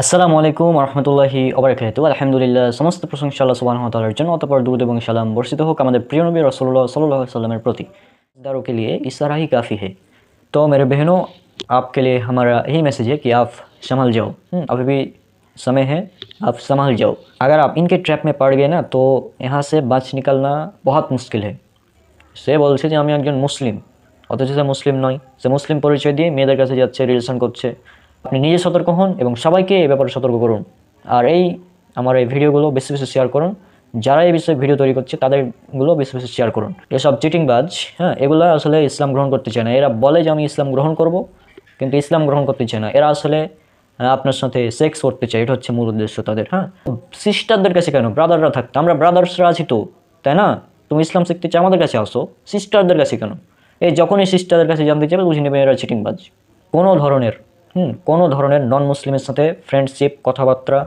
আসসালামু আলাইকুম রহমতুল্লাহি ওবারাকাতু। আলহামদুলিল্লাহ, সমস্ত প্রশংসা আল্লাহ সুবহানাহু ওয়া তাআলার জন্য। অতঃপর দুরূদ এবং সালাম বর্ষিত হোক আমাদের প্রিয় নবী রাসূলুল্লাহ সাল্লাল্লাহু अलैहि वसल्लम प्रति। दारों के लिए इशारा ही काफ़ी है। तो मेरे बहनों, आपके लिए हमारा यही मैसेज है कि आप संभल जाओ। अभी भी समय है, आप संभल जाओ। अगर आप इनके ट्रैप में पड़ गए ना, तो यहाँ से बच निकलना बहुत मुश्किल है। সে বলছে যে আমি একজন মুসলিম, অথচ সে মুসলিম নয়। সে মুসলিম পরিচয় দিয়ে মেয়েদের কাছে যাচ্ছে, রিলেশন করছে। আপনি নিজে সতর্ক হন এবং সবাইকে এই ব্যাপারে সতর্ক করুন। আর আমার এই ভিডিওগুলো বেশি বেশি শেয়ার করুন। যারা এই বিষয়ে ভিডিও তৈরি করছে তাদেরগুলো বেশি বেশি শেয়ার করুন। এসব চিটিংবাজ, এগুলো আসলে ইসলাম গ্রহণ করতে চায় না। এরা বলে যে আমি ইসলাম গ্রহণ করব, কিন্তু ইসলাম গ্রহণ করতে চায় না। এরা আসলে আপনার সাথে সেক্স করতে চায়, এটা হচ্ছে মূল উদ্দেশ্য তাদের। সিস্টারদের কাছে কেন, ব্রাদাররা থাকতো, আমরা ব্রাদার্সরা আছি তো, তাই না? তুমি ইসলাম শিখতে চাও, আমাদের কাছে আসো। সিস্টারদের কাছে কেন? যখনই সিস্টারদের কাছে জানতে চাবে, বুঝে নেবে এরা চিটিংবাজ। কোনো ধরনের নন মুসলিমের সাথে ফ্রেন্ডশিপ, কথাবার্তা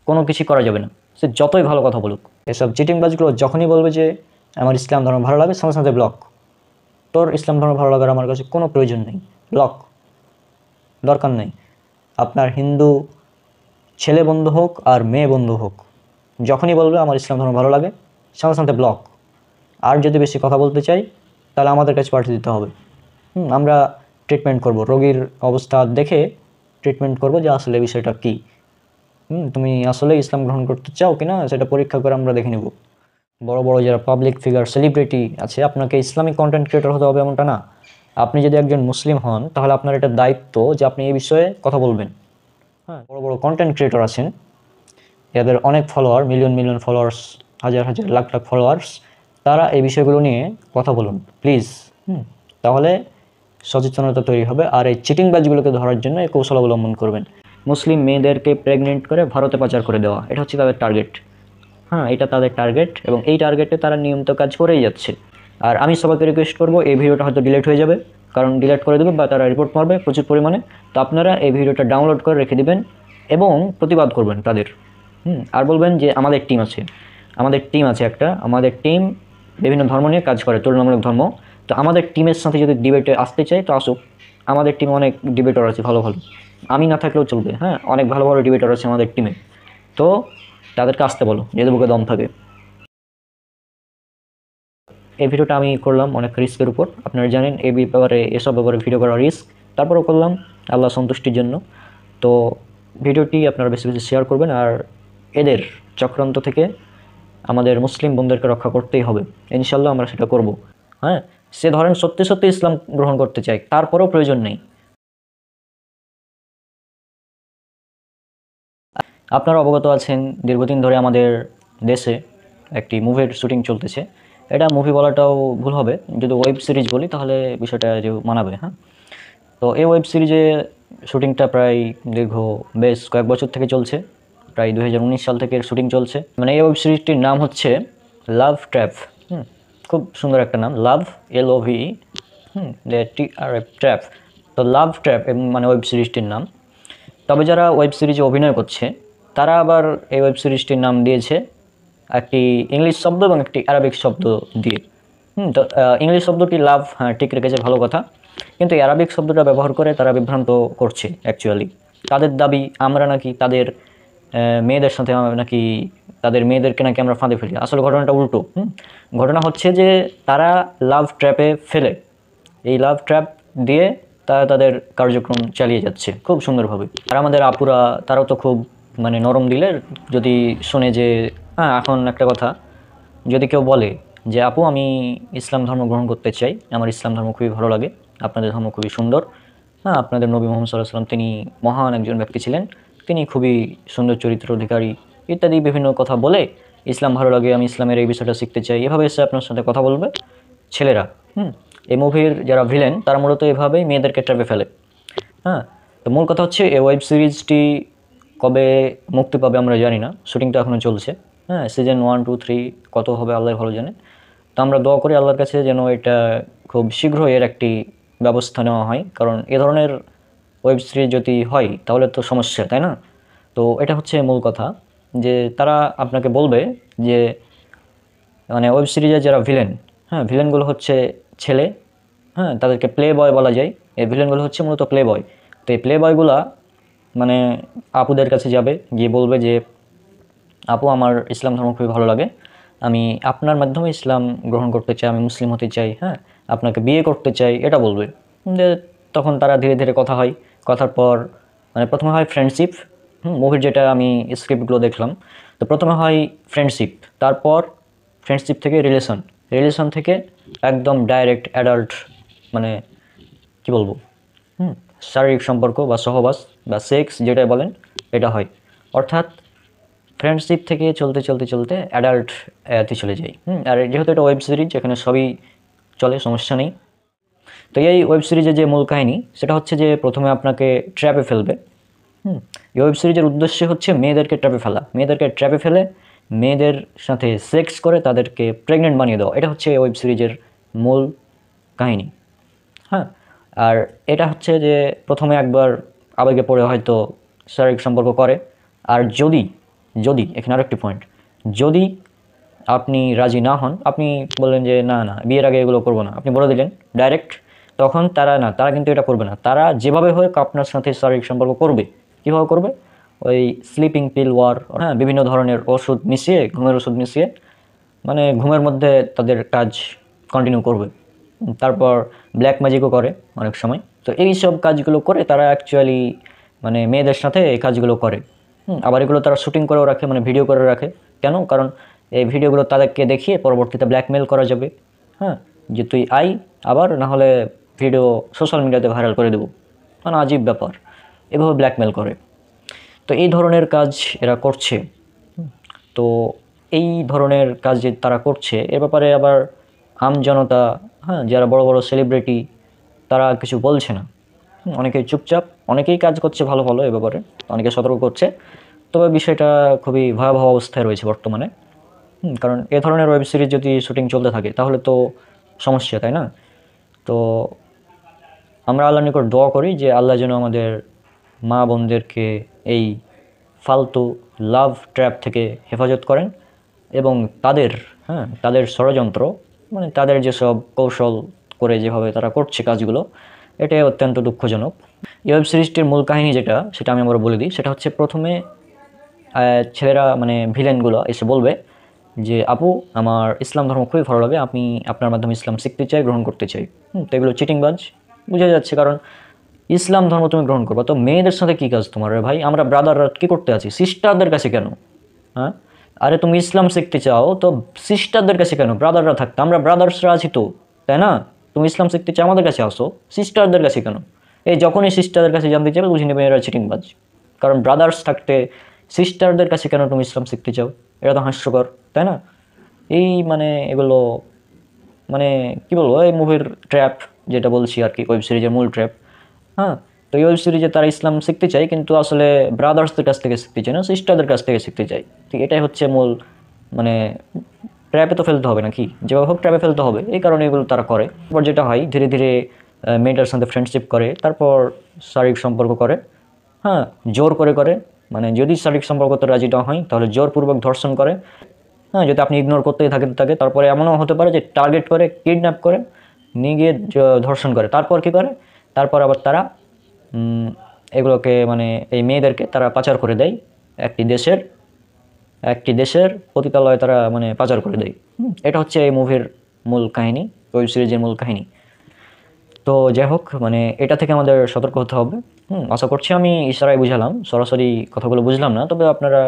কোনো কিছু করা যাবে না, সে যতই ভালো কথা বলুক। এসব চিটিংবাজগুলো যখনই বলবে যে আমার ইসলাম ধর্ম ভালো লাগে, সঙ্গে সঙ্গে ব্লক। তোর ইসলাম ধর্ম ভালো লাগার আমার কাছে কোনো প্রয়োজন নেই, ব্লক, দরকার নেই। আপনার হিন্দু ছেলে বন্ধু হোক আর মেয়ে বন্ধু হোক, যখনই বলবে আমার ইসলাম ধর্ম ভালো লাগে, সঙ্গে সঙ্গে ব্লক। আর যদি বেশি কথা বলতে চাই, তাহলে আমাদের কাছে পাঠিয়ে দিতে হবে। আমরা ট্রিটমেন্ট করব, রোগীর অবস্থা দেখে ট্রিটমেন্ট করব যে আসলে বিষয়টা কী। তুমি আসলে ইসলাম গ্রহণ করতে চাও কিনা সেটা পরীক্ষা করে আমরা দেখে নেব। বড় বড় যারা পাবলিক ফিগার, সেলিব্রিটি আছে, আপনাকে ইসলামিক কন্টেন্ট ক্রিয়েটর হতে হবে এমনটা না। আপনি যদি একজন মুসলিম হন, তাহলে আপনার এটা দায়িত্ব যে আপনি এই বিষয়ে কথা বলবেন। বড় বড় কন্টেন্ট ক্রিয়েটর আছেন, এদের অনেক ফলোয়ার, মিলিয়ন মিলিয়ন ফলোয়ার্স, হাজার হাজার লাখ লাখ ফলোয়ার্স, তারা এই বিষয়গুলো নিয়ে কথা বলুন প্লিজ। তাহলে সচেতনতা তৈরি হবে। আর এই চিটিংবাজগুলোকে ধরার জন্য এই কৌশল অবলম্বন করবেন। মুসলিম মেয়েদেরকে প্রেগনেন্ট করে ভারতে পাচার করে দেওয়া, এটা হচ্ছে তাদের টার্গেট। এটা তাদের টার্গেট, এবং এই টার্গেটে তারা নিয়মিত কাজ করেই যাচ্ছে। আর আমি সবাইকে রিকোয়েস্ট করব, এই ভিডিওটা হয়তো ডিলিট হয়ে যাবে, কারণ ডিলিট করে দেবে বা তারা রিপোর্ট মারবে প্রচুর পরিমাণে। তো আপনারা এই ভিডিওটা ডাউনলোড করে রেখে দিবেন এবং প্রতিবাদ করবেন তাদের। আর বলবেন যে আমাদের টিম আছে, আমাদের টিম বিভিন্ন ধর্ম নিয়ে কাজ করে, তুলনামূলক ধর্ম। তো আমাদের টিমের সাথে যদি ডিবেটে আসতে চাই, তো আসুক। আমাদের টিমে অনেক ডিবেটর আছে ভালো ভালো, আমি না থাকলেও চলবে। অনেক ভালো ভালো ডিবেটর আছে আমাদের টিমে। তো তাদেরকে আসতে বলো, যদি বুকে দম থাকে। এই ভিডিওটা আমি করলাম অনেক রিস্কের উপর, আপনারা জানেন এসব ব্যাপারে ভিডিও করা রিস্ক, তারপরেও করলাম আল্লাহ সন্তুষ্টির জন্য। তো ভিডিওটি আপনারা বেশি বেশি শেয়ার করবেন। আর এদের চক্রান্ত থেকে আমাদের মুসলিম বোনদেরকে রক্ষা করতেই হবে, ইনশাল্লাহ আমরা সেটা করব। সে ধরেন সত্যি সত্যি ইসলাম গ্রহণ করতে চায়, তারপরেও প্রয়োজন নেই। আপনারা অবগত আছেন, দীর্ঘদিন ধরে আমাদের দেশে একটি মুভির শুটিং চলতেছে। এটা মুভি বলাটাও ভুল হবে, যদি ওয়েব সিরিজ বলি তাহলে বিষয়টা যে মানাবে। তো এই ওয়েব সিরিজে শুটিংটা প্রায় বেশ কয়েক বছর থেকে চলছে, প্রায় 2019 সাল থেকে শুটিং চলছে। মানে এই ওয়েব সিরিজটির নাম হচ্ছে লাভ ট্র্যাপ। খুব সুন্দর একটা নাম, লাভ, LOVE, ট্র্যাপ। তো লাভ ট্র্যাপ মানে ওয়েব সিরিজটির নাম। তবে যারা ওয়েব সিরিজে অভিনয় করছে, তারা আবার এই ওয়েব সিরিজটির নাম দিয়েছে একটি ইংলিশ শব্দ এবং একটি আরবিক শব্দ দিয়ে। তো ইংলিশ শব্দটি লাভ, ঠিক রেখেছে, ভালো কথা। কিন্তু আরবিক শব্দটা ব্যবহার করে তারা বিভ্রান্ত করছে। অ্যাকচুয়ালি তাদের দাবি আমরা নাকি তাদের মেয়েদের সাথে নাকি তাদের মেয়েদেরকে নাকি আমরা ফাঁদে ফেলি। আসলে ঘটনাটা উল্টো। ঘটনা হচ্ছে যে তারা লাভ ট্র্যাপে ফেলে, এই লাভ ট্র্যাপ দিয়ে তারা তাদের কার্যক্রম চালিয়ে যাচ্ছে খুব সুন্দরভাবে। আর আমাদের আপুরা, তারাও তো খুব মানে নরম দিলের। যদি শুনে যে এখন একটা কথা, যদি কেউ বলে যে আপু আমি ইসলাম ধর্ম গ্রহণ করতে চাই, আমার ইসলাম ধর্ম খুবই ভালো লাগে, আপনাদের ধর্ম খুবই সুন্দর, আপনাদের নবী মুহাম্মদ সাল্লাল্লাহু আলাইহি ওয়াসাল্লাম তিনি মহান একজন ব্যক্তি ছিলেন, তিনি খুবই সুন্দর চরিত্র অধিকারী, ইত্যাদি বিভিন্ন কথা বলে ইসলাম ভালো লাগে, আমি ইসলামের এই বিষয়টা শিখতে চাই, এভাবে এসে আপনার সাথে কথা বলবে ছেলেরা। এই মুভির যারা ভিলেন, তারা মূলত এভাবেই মেয়েদেরকে ট্র্যাপে ফেলে। তো মূল কথা হচ্ছে এই ওয়েব সিরিজটি কবে মুক্তি পাবে আমরা জানি না, শুটিংটা এখনও চলছে। সিজন 1, 2, 3 কত হবে আল্লাহ ভালো জানে। তো আমরা দোয়া করি আল্লাহর কাছে যেন এটা খুব শীঘ্রই এর একটি ব্যবস্থা নেওয়া হয়, কারণ এ ধরনের ওয়েব সিরিজ যদি হয় তাহলে তো সমস্যা, তাই না? তো এটা হচ্ছে মূল কথা, যে তারা আপনাকে বলবে যে মানে ওয়েব সিরিজে যারা ভিলেনগুলো হচ্ছে ছেলে, তাদেরকে প্লে বয় বলা যায়। এই ভিলেনগুলো হচ্ছে মূলত প্লে বয়। তো এই প্লে বয়গুলা মানে আপুদের কাছে যাবে, গিয়ে বলবে যে আপু আমার ইসলাম ধর্ম খুবই ভালো লাগে, আমি আপনার মাধ্যমে ইসলাম গ্রহণ করতে চাই, আমি মুসলিম হতে চাই, হ্যাঁ আপনাকে বিয়ে করতে চাই, এটা বলবে। যে তখন তারা ধীরে ধীরে কথা হয়, কথার পর মানে প্রথমে হয় ফ্রেন্ডশিপ। মুভির যেটা আমি স্ক্রিপ্টগুলো দেখলাম, তো প্রথমে হয় ফ্রেন্ডশিপ, তারপর ফ্রেন্ডশিপ থেকে রিলেশন, রিলেশন থেকে একদম ডাইরেক্ট অ্যাডাল্ট, মানে কি বলবো, শারীরিক সম্পর্ক বা সহবাস বা সেক্স যেটা বলেন, এটা হয়। অর্থাৎ ফ্রেন্ডশিপ থেকে চলতে চলতে চলতে অ্যাডাল্ট এতে চলে যাই। আর যেহেতু এটা ওয়েব সিরিজ, এখানে সবই চলে, সমস্যা নেই। তো এই ওয়েব সিরিজের যে মূল কাহিনী সেটা হচ্ছে যে প্রথমে আপনাকে ট্র্যাপে ফেলবে। এই ওয়েব সিরিজের উদ্দেশ্য হচ্ছে মেয়েদেরকে ট্র্যাপে ফেলা, মেয়েদেরকে ট্র্যাপে ফেলে মেয়েদের সাথে সেক্স করে তাদেরকে প্রেগনেন্ট বানিয়ে দেওয়া, এটা হচ্ছে ওয়েব সিরিজের মূল কাহিনী। হ্যাঁ, আর এটা হচ্ছে যে প্রথমে একবার আবেগে পড়ে হয়তো শারীরিক সম্পর্ক করে, আর যদি যদি এখানে আরেকটি পয়েন্ট, যদি আপনি রাজি না হন, আপনি বললেন যে না না বিয়ের আগে এগুলো করবো না, আপনি বলে দিলেন ডাইরেক্ট, তখন তারা কিন্তু এটা করবে না, তারা যেভাবে হোক আপনার সাথে শারীরিক সম্পর্ক করবে। কীভাবে করবে? ওই স্লিপিং পিল ওয়ার, হ্যাঁ বিভিন্ন ধরনের ওষুধ মিশিয়ে, ঘুমের ওষুধ মিশিয়ে, মানে ঘুমের মধ্যে তাদের কাজ কন্টিনিউ করবে। তারপর ব্ল্যাক ম্যাজিকও করে অনেক সময়। তো এই সব কাজগুলো করে তারা অ্যাকচুয়ালি মানে মেয়েদের সাথে এই কাজগুলো করে। আবার এগুলো তারা শুটিং করেও রাখে, মানে ভিডিও করে রাখে। কেন? কারণ এই ভিডিওগুলো তাদেরকে দেখিয়ে পরবর্তীতে ব্ল্যাকমেল করা যাবে। হ্যাঁ, যে তুই আই, আবার না হলে ভিডিও সোশ্যাল মিডিয়াতে ভাইরাল করে দেবো, মানে আজীব ব্যাপার, এভাবে ব্ল্যাকমেল করে। তো এই ধরনের কাজ এরা করছে। তো এই ধরনের কাজ যে তারা করছে এর ব্যাপারে আবার আমজনতা, হ্যাঁ যারা বড় বড় সেলিব্রিটি, তারা কিছু বলছে না। অনেকেই চুপচাপ, অনেকেই কাজ করছে ভালো ভালো এ ব্যাপারে, অনেকে সতর্ক করছে। তবে বিষয়টা খুবই ভয়াবহ অবস্থায় রয়েছে বর্তমানে। কারণ এ ধরনের ওয়েব সিরিজ যদি শুটিং চলতে থাকে তাহলে তো সমস্যা, তাই না? তো আমরা আল্লাহর নিকট দোয়া করি যে আল্লাহ যেন আমাদের মা বোনদেরকে এই ফালতু লাভ ট্র্যাপ থেকে হেফাজত করেন, এবং তাদের ষড়যন্ত্র, মানে তাদের যেসব কৌশল করে যেভাবে তারা করছে কাজগুলো, এটাই অত্যন্ত দুঃখজনক। এই ওয়েব সিরিজটির মূল কাহিনী যেটা, সেটা আমি আবার বলে দিই। সেটা হচ্ছে প্রথমে ছেলেরা মানে ভিলেনগুলো এসে বলবে যে আপু আমার ইসলাম ধর্ম খুবই ভালো লাগে, আমি আপনার মাধ্যমে ইসলাম শিখতে চাই, গ্রহণ করতে চাই। তো এগুলো চিটিংবাজ বোঝা যাচ্ছে, কারণ ইসলাম ধর্ম তুমি গ্রহণ করবা, তো মেয়েদের সাথে কী কাজ তোমার? ভাই আমরা ব্রাদাররা কী করতে আছি? সিস্টারদের কাছে কেন? হ্যাঁ, আরে তুমি ইসলাম শিখতে চাও তো সিস্টারদের কাছে কেন? ব্রাদাররা থাকতে, আমরা ব্রাদার্সরা আছি তো, তাই না? তুমি ইসলাম শিখতে চাও আমাদের কাছে আসো, সিস্টারদের কাছে কেন? এই যখনই সিস্টারদের কাছে জানতে চাবে বুঝে নেবে এরা চিটিংবাজ। কারণ ব্রাদার্স থাকতে সিস্টারদের কাছে কেন তুমি ইসলাম শিখতে চাও? এটা তো হাস্যকর, তাই না? এই মানে এগুলো মানে কি বলবো, এই মুভির ট্র্যাপ যেটা বলছি আর কি, ওয়েব সিরিজের মূল ট্র্যাপ। হ্যাঁ, তো এই ওয়েব সিরিজে তারা ইসলাম শিখতে চায় কিন্তু আসলে ব্রাদার্সদের কাছ থেকে শিখতে চায় না, সিস্টারদের কাছ থেকে শিখতে চায়। ঠিক এটাই হচ্ছে মূল, মানে ট্র্যাপে তো ফেলতে হবে নাকি, যেভাবে হোক ট্র্যাপে ফেলতে হবে, এই কারণে এগুলো তারা করে। তারপর যেটা হয় ধীরে ধীরে মেয়েটার সাথে ফ্রেন্ডশিপ করে, তারপর শারীরিক সম্পর্ক করে। হ্যাঁ, জোর করে করে, মানে যদি শারীরিক সম্পর্কতে রাজি না হয় তাহলে জোরপূর্বক ধর্ষণ করে। হ্যাঁ, যদি আপনি ইগনোর করতেই থাকে তারপরে এমনও হতে পারে যে টার্গেট করে, কিডন্যাপ করে নিয়ে গিয়ে ধর্ষণ করে। তারপর কি করে? তারপর আবার তারা এগুলোকে মানে এই মেয়েদেরকে তারা পাচার করে দেয় একটি দেশের পতিতালয়ে, তারা মানে পাচার করে দেয়। এটা হচ্ছে এই মুভির মূল কাহিনী, ওয়েব সিরিজের মূল কাহিনী। তো যাই হোক, মানে এটা থেকে আমাদের সতর্ক হতে হবে। আশা করছি আমি ইশারায় বুঝালাম, সরাসরি কথাগুলো বুঝলাম না, তবে আপনারা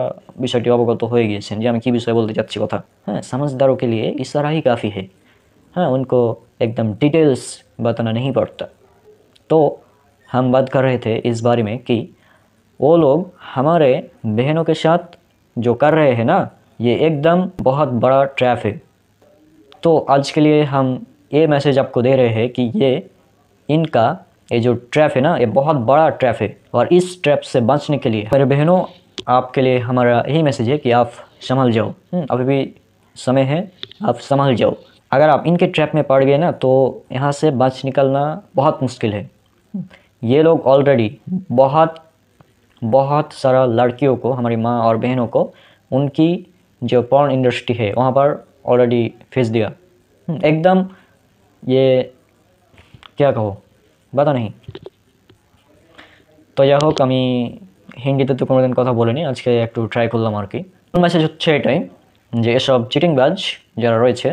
বিষয়টি অবগত হয়ে গিয়েছেন যে আমি কী বিষয়ে বলতে চাচ্ছি কথা। হ্যাঁ, समझदारों के लिए इशारा ही काफ़ी है। हाँ, उनको एकदम डिटेल्स बताना नहीं पड़ता। तो हम बात कर रहे थे इस बारे में कि वो लोग हमारे बहनों के साथ जो कर रहे हैं ना, ये एकदम बहुत बड़ा ट्रैप है। तो आज के लिए हम ये मैसेज आपको दे रहे हैं कि इनका ये जो ट्रैप है ना, ये बहुत बड़ा ट्रैप है, और इस ट्रैप से बचने के लिए मेरे बहनों आपके लिए हमारा यही मैसेज है कि आप संभल जाओ। अभी भी समय है, आप संभल जाओ। अगर आप इनके ट्रैप में पड़ गए ना तो यहाँ से बच निकलना बहुत मुश्किल है। ये लोग ऑलरेडी बहुत सारा लड़कियों को, हमारी माँ और बहनों को, उनकी जो पॉर्न इंडस्ट्री है वहाँ पर ऑलरेडी भेज दिया। एकदम ये क्या कहो, বাধা নেই। তো যাই হোক, আমি হিন্দিতে তো কোনোদিন কথা বলিনি, আজকে একটু ট্রাই করলাম আর কি। মেসেজ হচ্ছে এটাই যে এসব চিটিংবাজ যারা রয়েছে,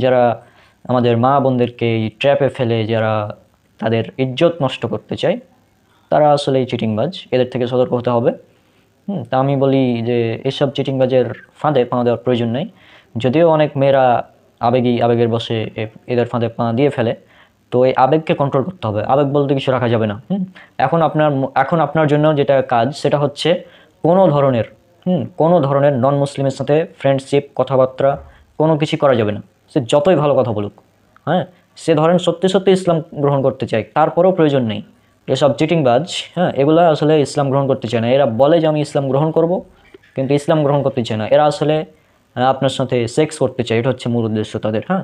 যারা আমাদের মা বোনদেরকে এই ট্র্যাপে ফেলে, যারা তাদের ইজ্জত নষ্ট করতে চায়, তারা আসলে এই চিটিংবাজ, এদের থেকে সতর্ক হতে হবে। তা আমি বলি যে এসব চিটিংবাজের ফাঁদে পা দেওয়ার প্রয়োজন নেই। যদিও অনেক মেয়েরা আবেগের বশে এদের ফাঁদে পা দিয়ে ফেলে, তো এই আবেগকে কন্ট্রোল করতে হবে। আবেগ বলতে কিছু রাখা যাবে না। এখন আপনার জন্য যেটা কাজ, সেটা হচ্ছে কোনো ধরনের নন মুসলিমের সাথে ফ্রেন্ডশিপ, কথাবার্তা কোনো কিছু করা যাবে না। সে যতই ভালো কথা বলুক, হ্যাঁ, সে ধরেন সত্যি সত্যি ইসলাম গ্রহণ করতে চায়, তারপরেও প্রয়োজন নেই। এসব চিটিংবাজ, হ্যাঁ, এগুলা আসলে ইসলাম গ্রহণ করতে চায় না। এরা বলে যে আমি ইসলাম গ্রহণ করব, কিন্তু ইসলাম গ্রহণ করতে চায় না। এরা আসলে আপনার সাথে সেক্স করতে চায়, এটা হচ্ছে মূল উদ্দেশ্য তাদের। হ্যাঁ,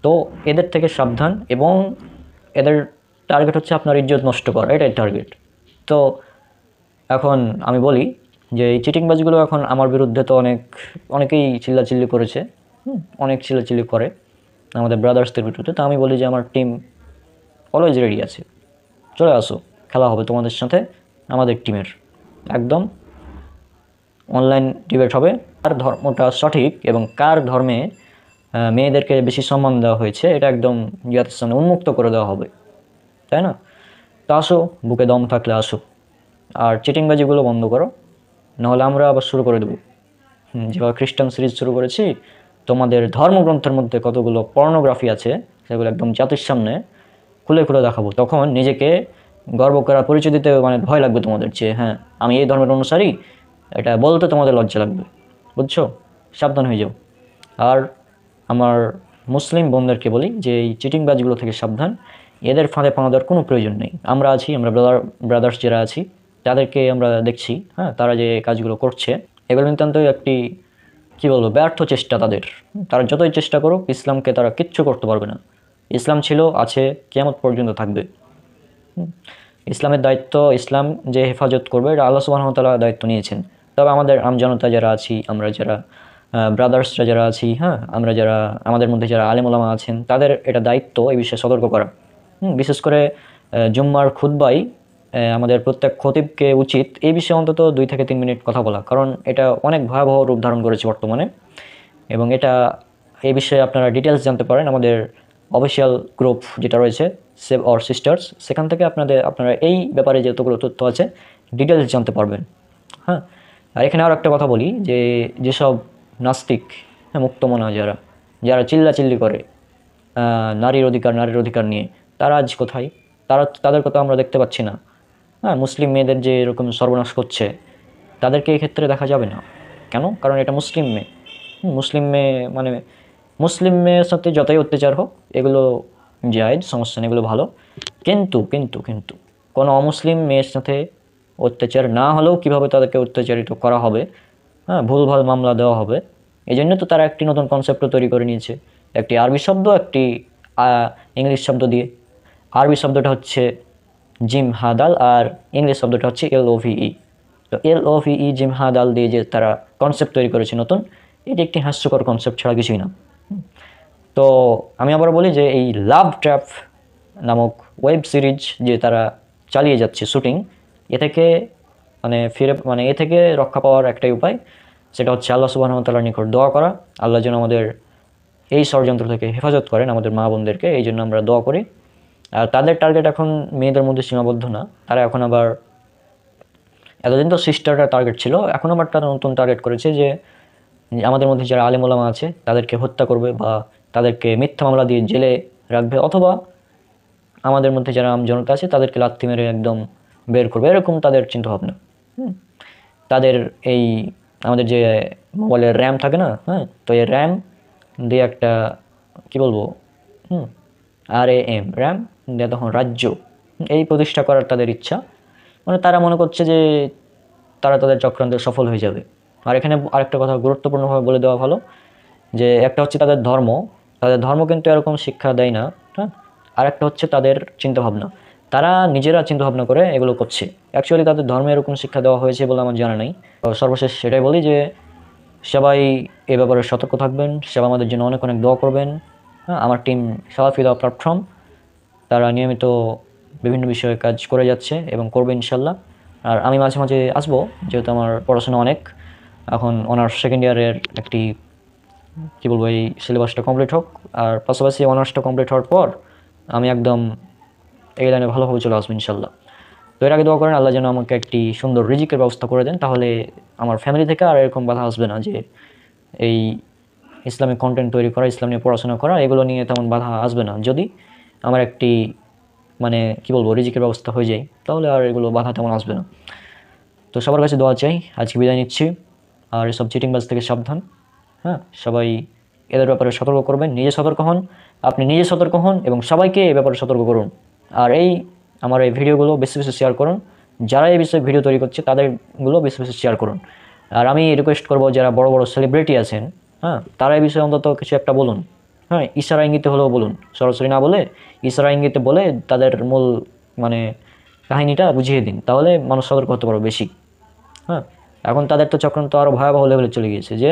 তো এদের থেকে সাবধান, এবং এদের টার্গেট হচ্ছে আপনার ইজ্জত নষ্ট করা, এটাই টার্গেট। তো এখন আমি বলি যে এই চিটিংবাজগুলো এখন আমার বিরুদ্ধে তো অনেকেই চিল্লাচিল্লি করেছে, অনেক চিল্লাচিল্লি করে আমাদের ব্রাদার্সদের বিরুদ্ধে। তো আমি বলি যে আমার টিম অলওয়েজ রেডি আছে, চলে আসো, খেলা হবে তোমাদের সাথে আমাদের টিমের। একদম অনলাইন ডিবেট হবে, কার ধর্মটা সঠিক এবং কার ধর্মে মেয়েদেরকে বেশি সম্মান দেওয়া হয়েছে, এটা একদম জাতির সামনে উন্মুক্ত করে দেওয়া হবে, তাই না? তো আসো, বুকে দম থাকলে আসো, আর চিটিংবাজিগুলো বন্ধ করো, নাহলে আমরা আবার শুরু করে দেবো। যেভাবে খ্রিস্টান সিরিজ শুরু করেছি, তোমাদের ধর্মগ্রন্থের মধ্যে কতগুলো পর্নোগ্রাফি আছে, সেগুলো একদম জাতির সামনে খুলে খুলে দেখাবো। তখন নিজেকে গর্ব করার পরিচয় দিতে মানে ভয় লাগবে তোমাদের, যে হ্যাঁ আমি এই ধর্মের অনুসারী, এটা বলতে তোমাদের লজ্জা লাগবে। বুঝছো? সাবধান হয়ে যাও। আর আমার মুসলিম বোনদেরকে বলি যে এই চিটিংবাজগুলো থেকে সাবধান, এদের ফাঁদে পা দেওয়ার কোনো প্রয়োজন নেই। আমরা আছি, আমরা ব্রাদার্স যারা আছি, তাদেরকে আমরা দেখছি, হ্যাঁ, তারা যে কাজগুলো করছে, এগুলো নিতান্তই একটি কী বলবো, ব্যর্থ চেষ্টা তাদের। তারা যতই চেষ্টা করুক, ইসলামকে তারা কিচ্ছু করতে পারবে না। ইসলাম ছিল, আছে, কিয়ামত পর্যন্ত থাকবে। ইসলামের দায়িত্ব, ইসলাম যে হেফাজত করবে, এটা আল্লাহ সুবহানাহু ওয়া তাআলা দায়িত্ব নিয়েছেন। তবে আমাদের আমজনতা যারা আছি, আমরা যারা ব্রাদার্সরা যারা আছি, হ্যাঁ, আমরা যারা, আমাদের মধ্যে যারা আলেম ওলামা আছেন, তাদের এটা দায়িত্ব এই বিষয়ে সতর্ক করা। বিশেষ করে জুম্মার খুতবায় আমাদের প্রত্যেক খতিবকে উচিত এই বিষয়ে অন্তত 2 থেকে 3 মিনিট কথা বলা, কারণ এটা অনেক ভয়াবহ রূপ ধারণ করেছে বর্তমানে। এবং এই বিষয়ে আপনারা ডিটেলস জানতে পারেন আমাদের অফিসিয়াল গ্রুপ যেটা রয়েছে, সেভ অর সিস্টার্স, সেখান থেকে আপনারা এই ব্যাপারে যতগুলো তথ্য আছে ডিটেলস জানতে পারবেন। হ্যাঁ, আর এখানে আরও একটা কথা বলি যে যেসব নাস্তিক, হ্যাঁ, মুক্তমনা যারা চিল্লাচিল্লি করে নারীর অধিকার নিয়ে, তারা আজ কোথায়? তাদের কথা আমরা দেখতে পাচ্ছি না। হ্যাঁ, মুসলিম মেয়েদের যে এরকম সর্বনাশ করছে, তাদেরকে এই ক্ষেত্রে দেখা যাবে না কেন? কারণ এটা মুসলিম মেয়ে। মুসলিম মেয়ের সাথে যতই অত্যাচার হোক, এগুলো জায়েজ, সমস্যা নেই, এগুলো ভালো। কিন্তু কিন্তু কিন্তু কোনো অমুসলিম মেয়ের সাথে অত্যাচার না হলেও কীভাবে তাদেরকে অত্যাচারিত করা হবে, হ্যাঁ, ভুলভাল মামলা দেওয়া হবে, এই জন্য তো তারা একটি নতুন কনসেপ্টও তৈরি করে নিয়েছে, একটি আরবি শব্দ, একটি ইংলিশ শব্দ দিয়ে। আরবি শব্দটা হচ্ছে জিম হাদাল, আর ইংলিশ শব্দটা হচ্ছে LOVE। তো LOVE জিম হাদাল দিয়ে যে তারা কনসেপ্ট তৈরি করেছে নতুন, এটি একটি হাস্যকর কনসেপ্ট ছাড়া কিছুই না। তো আমি আবার বলি যে এই লাভ ট্র্যাপ নামক ওয়েব সিরিজ যে তারা চালিয়ে যাচ্ছে শুটিং, এ থেকে রক্ষা পাওয়ার একটাই উপায়, সেটা হচ্ছে আল্লাহ সুবহানাহু ওয়া তাআলার নিকট দোয়া করা। আল্লাহ যেন আমাদের এই ষড়যন্ত্র থেকে হেফাজত করেন, আমাদের মা বোনদেরকে, এই জন্য আমরা দোয়া করি। আর তাদের টার্গেট এখন মেয়েদের মধ্যে সীমাবদ্ধ না, তারা এখন আবার, এতদিন তো সিস্টারটা টার্গেট ছিল, এখন আবার তারা নতুন টার্গেট করেছে যে আমাদের মধ্যে যারা আলেম ওলামা আছে তাদেরকে হত্যা করবে, বা তাদেরকে মিথ্যা মামলা দিয়ে জেলে রাখবে, অথবা আমাদের মধ্যে যারা জনতা আছে তাদেরকে লাথি মেরে একদম বের করবে, এরকম তাদের চিন্তাভাবনা। তাদের আমাদের যে মোবাইলের র্যাম থাকে না, হ্যাঁ, তো এই র্যাম দিয়ে একটা কি বলবো, RAM র্যাম দিয়ে তখন রাজ্য এই প্রতিষ্ঠা করার তাদের ইচ্ছা। তারা মনে করছে যে তারা তাদের চক্রান্তে সফল হয়ে যাবে। আর এখানে আরেকটা কথা গুরুত্বপূর্ণভাবে বলে দেওয়া ভালো, যে একটা হচ্ছে তাদের ধর্ম কিন্তু এরকম শিক্ষা দেয় না, হ্যাঁ। আর একটা হচ্ছে তাদের চিন্তাভাবনা, তারা নিজেরা চিন্তাভাবনা করে এগুলো করছে। অ্যাকচুয়ালি তাদের ধর্মে এরকম শিক্ষা দেওয়া হয়েছে বলে আমার জানা নেই। তো সর্বশেষ সেটাই বলি যে সবাই এ ব্যাপারে সতর্ক থাকবেন, সবাই আমাদের জন্য অনেক অনেক দোয়া করবেন। হ্যাঁ, আমার টিম সালাফি দাওয়া প্ল্যাটফর্ম, তারা নিয়মিত বিভিন্ন বিষয়ে কাজ করে যাচ্ছে এবং করবে ইনশাল্লাহ। আর আমি মাঝে মাঝে আসবো, যেহেতু আমার পড়াশোনা অনেক, এখন অনার্স সেকেন্ড ইয়ারের একটি কী বলবো, এই সিলেবাসটা কমপ্লিট হোক, আর পাশাপাশি অনার্সটা কমপ্লিট হওয়ার পর আমি একদম এই লাইনে ভালোভাবে চলে আসবো ইনশাল্লাহ। তো এর আগে দোয়া করেন আল্লাহ যেন আমাকে একটি সুন্দর রিজিকের ব্যবস্থা করে দেন, তাহলে আমার ফ্যামিলি থেকে আর এরকম বাধা আসবে না যে এই ইসলামিক কন্টেন্ট তৈরি করা, ইসলাম নিয়ে পড়াশোনা করা, এগুলো নিয়ে তেমন বাধা আসবে না। যদি আমার একটি মানে কি বলবো রিজিকের ব্যবস্থা হয়ে যায়, তাহলে আর এগুলো বাধা তেমন আসবে না। তো সবার কাছে দোয়া চাই, আজকে বিদায় নিচ্ছি। আর এসব চিটিংবাজ থেকে সাবধান। হ্যাঁ, সবাই এদের ব্যাপারে সতর্ক করবেন, নিজে সতর্ক হন, আপনি নিজে সতর্ক হন এবং সবাইকে এই ব্যাপারে সতর্ক করুন। আর আমার এই ভিডিওগুলো বেশি বেশি শেয়ার করুন, যারা এই বিষয়ে ভিডিও তৈরি করছে তাদেরগুলো বেশি বেশি শেয়ার করুন। আর আমি রিকোয়েস্ট করবো, যারা বড় বড় সেলিব্রিটি আছেন, হ্যাঁ, তারা এই বিষয়ে অন্তত কিছু একটা বলুন। হ্যাঁ, ইশারা ইঙ্গিতে হলেও বলুন, সরাসরি না বলে ইশারা ইঙ্গিতে বলে তাদের মূল মানে কাহিনীটা বুঝিয়ে দিন, তাহলে মানুষ সতর্ক হতে পারবে বেশি। হ্যাঁ, এখন তাদের তো চক্রান্ত আরও ভয়াবহ লেভেলে চলে গিয়েছে, যে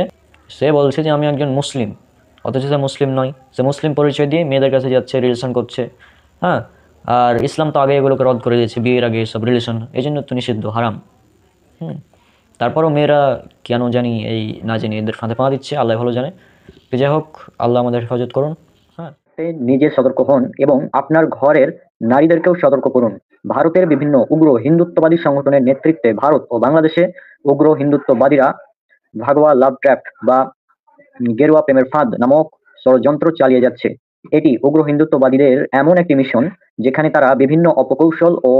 সে বলছে যে আমি একজন মুসলিম, অথচ সে মুসলিম নয়, সে মুসলিম পরিচয় দিয়ে মেয়েদের কাছে যাচ্ছে, রিলেশন করছে। হ্যাঁ, আর ইসলাম তো আগে এগুলোকে রদ করে দিয়েছে, বিয়ের আগে সব রিলেশন, এই জন্য তো নিষিদ্ধ, হারাম। তারপরও মেয়েরা কেন জানি এই না জানি এদের ফাঁদে পা দিচ্ছে, আল্লাহ ভালো জানে। তো যাই হোক, আল্লাহ আমাদের হেফাজত করুন। হ্যাঁ, নিজে সতর্ক হন এবং আপনার ঘরের নারীদেরকেও সতর্ক করুন। ভারতের বিভিন্ন উগ্র হিন্দুত্ববাদী সংগঠনের নেতৃত্বে ভারত ও বাংলাদেশে উগ্র হিন্দুত্ববাদীরা ভাগোয়া লাভ ট্র্যাপ বা গেরুয়া প্রেমের ফাঁদ নামক ষড়যন্ত্র চালিয়ে যাচ্ছে। এটি উগ্র হিন্দুত্ববাদীদের এমন একটি মিশন যেখানে তারা বিভিন্ন অপকৌশল ও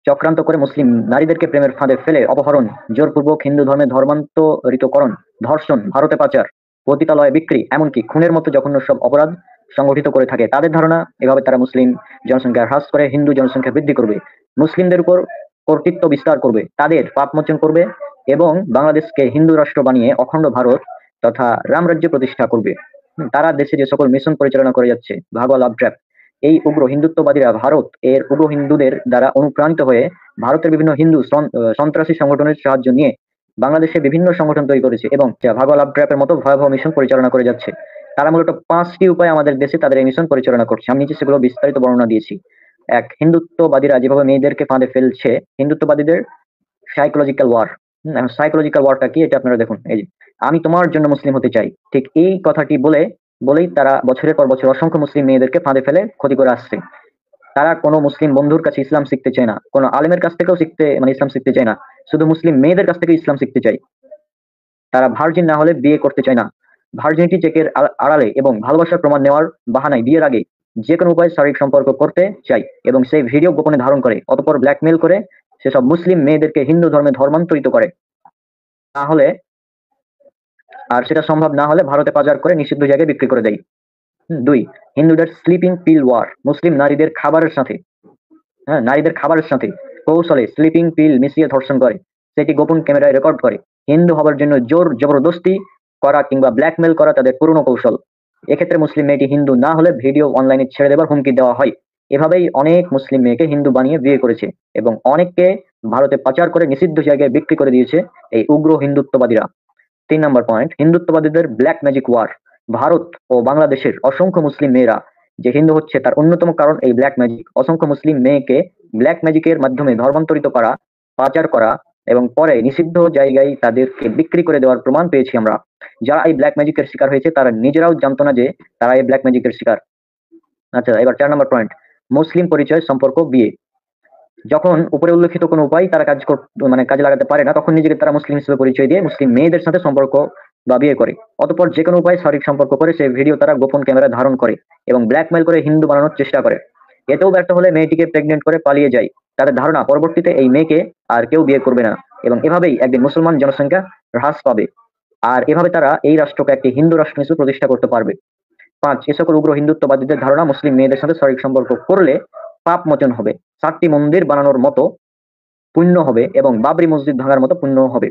চক্রান্ত করে মুসলিম নারীদেরকে প্রেমের ফাঁদে ফেলে অপহরণ, জোরপূর্বক হিন্দু ধর্মে ধর্মান্তরিতকরণ, ধর্ষণ, ভারতে পাচার, পতিতালয়ে বিক্রি, এমনকি খুনের মতো জঘন্য সব অপরাধ সংগঠিত করে থাকে। তাদের ধারণা, এভাবে তারা মুসলিম জনসংখ্যা হ্রাস করে হিন্দু জনসংখ্যা বৃদ্ধি করবে, মুসলিমদের উপর কর্তৃত্ব বিস্তার করবে, তাদের পাপ মোচন করবে এবং বাংলাদেশকে হিন্দু রাষ্ট্র বানিয়ে অখণ্ড ভারত তথা রামরাজ্য প্রতিষ্ঠা করবে। তারা দেশে যে সকল মিশন পরিচালনা করে যাচ্ছে, ভাগোয়া লাভ ট্র্যাপ, এই উগ্র হিন্দুত্ববাদীরা ভারত এর উগ্র হিন্দুদের দ্বারা অনুপ্রাণিত হয়ে ভারতের বিভিন্ন হিন্দু সন্ত্রাসী সংগঠনের সাহায্য নিয়ে বাংলাদেশে বিভিন্ন সংগঠন তৈরি করেছে এবং ভাগোয়া লাভ ট্র্যাপের মতো ভয়াবহ মিশন পরিচালনা করে যাচ্ছে। তারা মূলত 5টি উপায়ে আমাদের দেশে তাদের এই মিশন পরিচালনা করছে। আমি নিচে সেগুলো বিস্তারিত বর্ণনা দিয়েছি। এক, হিন্দুত্ববাদীরা যেভাবে মেয়েদেরকে ফাঁদে ফেলছে, হিন্দুত্ববাদীদের সাইকোলজিক্যাল ওয়ার। সাইকোলজিক্যাল ওয়ারটা কি, এটা আপনারা দেখুন। এই যে, আমি তোমার জন্য মুসলিম হতে চাই, ঠিক এই কথাটি বলেই তারা বছরের পর বছর অসংখ্য মুসলিম মেয়েদেরকে ফাঁদে ফেলে ক্ষতি করে আসছে। তারা কোনো মুসলিম বন্ধুর কাছে ইসলাম শিখতে চায় না, কোনো আলেমের কাছ থেকেও ইসলাম শিখতে চায় না, শুধু মুসলিম মেয়েদের কাছ থেকে ইসলাম শিখতে চায়। তারা ভার্জিন না হলে বিয়ে করতে চায় না। ভার্জিনিটি চেকের আড়ালে এবং ভালোবাসার প্রমাণ নেওয়ার বাহানায় বিয়ের আগে যে কোনো উপায়ে শারীরিক সম্পর্ক করতে চায় এবং সেই ভিডিও গোপনে ধারণ করে, অতঃপর ব্ল্যাকমেল করে সেসব মুসলিম মেয়েদেরকে হিন্দু ধর্মে ধর্মান্তরিত করে। না হলে, আর সেটা সম্ভব না হলে ভারতে পাচার করে নিষিদ্ধ জায়গায় বিক্রি করে দেয়। 2, হিন্দুদের স্লিপিং পিল ওয়ার। মুসলিম নারীদের খাবারের সাথে কৌশলে স্লিপিং পিল মিশিয়ে ধর্ষণ করে, সেটি গোপন ক্যামেরায় রেকর্ড করে। হিন্দু হবার জন্য জোর জবরদস্তি করা কিংবা ব্ল্যাকমেল করা তাদের পুরনো কৌশল। এক্ষেত্রে মুসলিম মেয়েটি হিন্দু না হলে ভিডিও অনলাইনে ছেড়ে দেবার হুমকি দেওয়া হয়। এভাবেই অনেক মুসলিম মেয়েকে হিন্দু বানিয়ে বিয়ে করেছে এবং অনেককে ভারতে পাচার করে নিষিদ্ধ জায়গায় বিক্রি করে দিয়েছে এই উগ্র হিন্দুত্ববাদীরা। 3 নম্বর পয়েন্ট, হিন্দুত্ববাদীদের ব্ল্যাক ম্যাজিক ওয়ার। ভারত ও বাংলাদেশের অসংখ্য মুসলিম মেয়েরা যে হিন্দু হচ্ছে তার অন্যতম কারণ এই ব্ল্যাক ম্যাজিক। অসংখ্য মুসলিম মেয়েকে ব্ল্যাক ম্যাজিকের মাধ্যমে ধর্মান্তরিত করা, পাচার করা এবং পরে নিষিদ্ধ জায়গায় তাদেরকে বিক্রি করে দেওয়ার প্রমাণ পেয়েছি আমরা। যারা এই ব্ল্যাক ম্যাজিকের শিকার হয়েছে তারা নিজেরাও জানতো না যে তারা এই ব্ল্যাক ম্যাজিকের শিকার। আচ্ছা, এবার 4 নম্বর পয়েন্ট, মুসলিম পরিচয়, সম্পর্ক, বিয়ে। যখন উপরে উল্লেখিত কোনো উপায় তারা কাজে লাগাতে পারে না, তখন নিজেকে তারা মুসলিম হিসেবে পরিচয় দিয়ে মুসলিম মেয়েদের সাথে সম্পর্ক বা বিয়ে করে, অতঃপর যে কোনো উপায়ে শারীরিক সম্পর্ক করে সেই ভিডিও তারা গোপন ক্যামেরায় ধারণ করে এবং ব্ল্যাকমেল করে হিন্দু বানানোর চেষ্টা করে। এতেও ব্যর্থ হলে মেয়েটিকে প্রেগনেন্ট করে পালিয়ে যায়। তাদের ধারণা পরবর্তীতে এই মেয়েকে আর কেউ বিয়ে করবে না এবং এভাবেই একদিন মুসলমান জনসংখ্যা হ্রাস পাবে আর এভাবে তারা এই রাষ্ট্রকে একটি হিন্দু রাষ্ট্র হিসেবে প্রতিষ্ঠা করতে পারবে। 5, এ সকল উগ্র হিন্দুত্ববাদীদের ধারণা মুসলিম মেয়েদের সাথে শারীরিক সম্পর্ক করলে পাপ মোচন হবে, 7টি মন্দির বানানোর মতো পুণ্য হবে এবং বাবরি মসজিদ ভাঙার মতো পুণ্য হবে।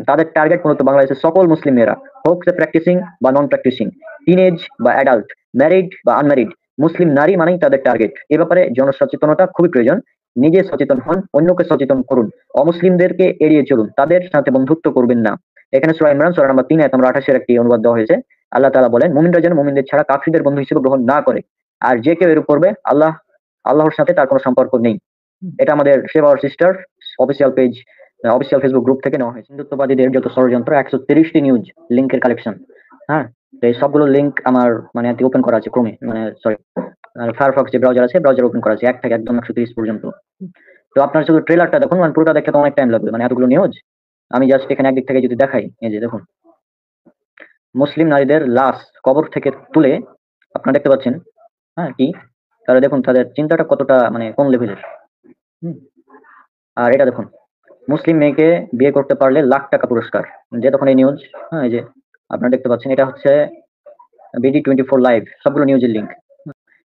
তাদের টার্গেট মূলত বাংলাদেশের সকল মুসলিম মেয়েরা, হোক সে প্র্যাকটিসিং বা নন প্র্যাকটিসিং, টিনেজ বা অ্যাডাল্ট, ম্যারিড বা আনম্যারিড, মুসলিম নারী মানেই তাদের টার্গেট। এ ব্যাপারে জনসচেতনতা খুবই প্রয়োজন। নিজে সচেতন হন, অন্যকে সচেতন করুন, অমুসলিমদেরকে এড়িয়ে চলুন, তাদের সাথে বন্ধুত্ব করবেন না। এখানে সূরা ইমরান সূরা নম্বর 3 আয়াত নম্বর 28 একটি অনুবাদ দেওয়া হয়েছে। আল্লাহ তাআলা বলেন, মুমিনরা যেন মুমিনদের ছাড়া কাফিরদের বন্ধু হিসেবে গ্রহণ না করে, আর যে কেউ এরূপ করবে আল্লাহর সাথে তার কোনো সম্পর্ক নেই। এটা আমাদের save our sister official page, official Facebook group থেকে নেওয়া হয়েছে। হিন্দুত্ববাদীদের যত ষড়যন্ত্র 130টি নিউজ লিঙ্কের কালেকশন। হ্যাঁ, তো এই সবগুলো লিঙ্ক আমার মানে ওপেন করা আছে ক্রোমে, মানে সরি ফায়ারফক্স যে ব্রাউজার আছে, ব্রাউজার ওপেন করা আছে 1 থেকে একদম 130 পর্যন্ত। তো আপনার শুধু ট্রেলারটা দেখুন, মানে পুরোটা দেখতে তো অনেক টাইম লাগবে, মানে এতগুলো নিউজ। আমি জাস্ট এখানে একদিক থেকে যদি দেখাই, এই যে দেখুন, মুসলিম নারীদের লাশ কবর থেকে তুলে, আপনারা দেখতে পাচ্ছেন, হ্যাঁ কি, তাহলে দেখুন তাদের চিন্তাটা কতটা মানে কোন লেভেলের। আর এটা দেখুন, মুসলিম মেয়েকে বিয়ে করতে পারলে লাখ টাকা পুরস্কার, যে তখন এই নিউজ। হ্যাঁ, এই যে আপনারা দেখতে পাচ্ছেন, এটা হচ্ছে BD24 লাইভ, সবগুলো নিউজের লিঙ্ক।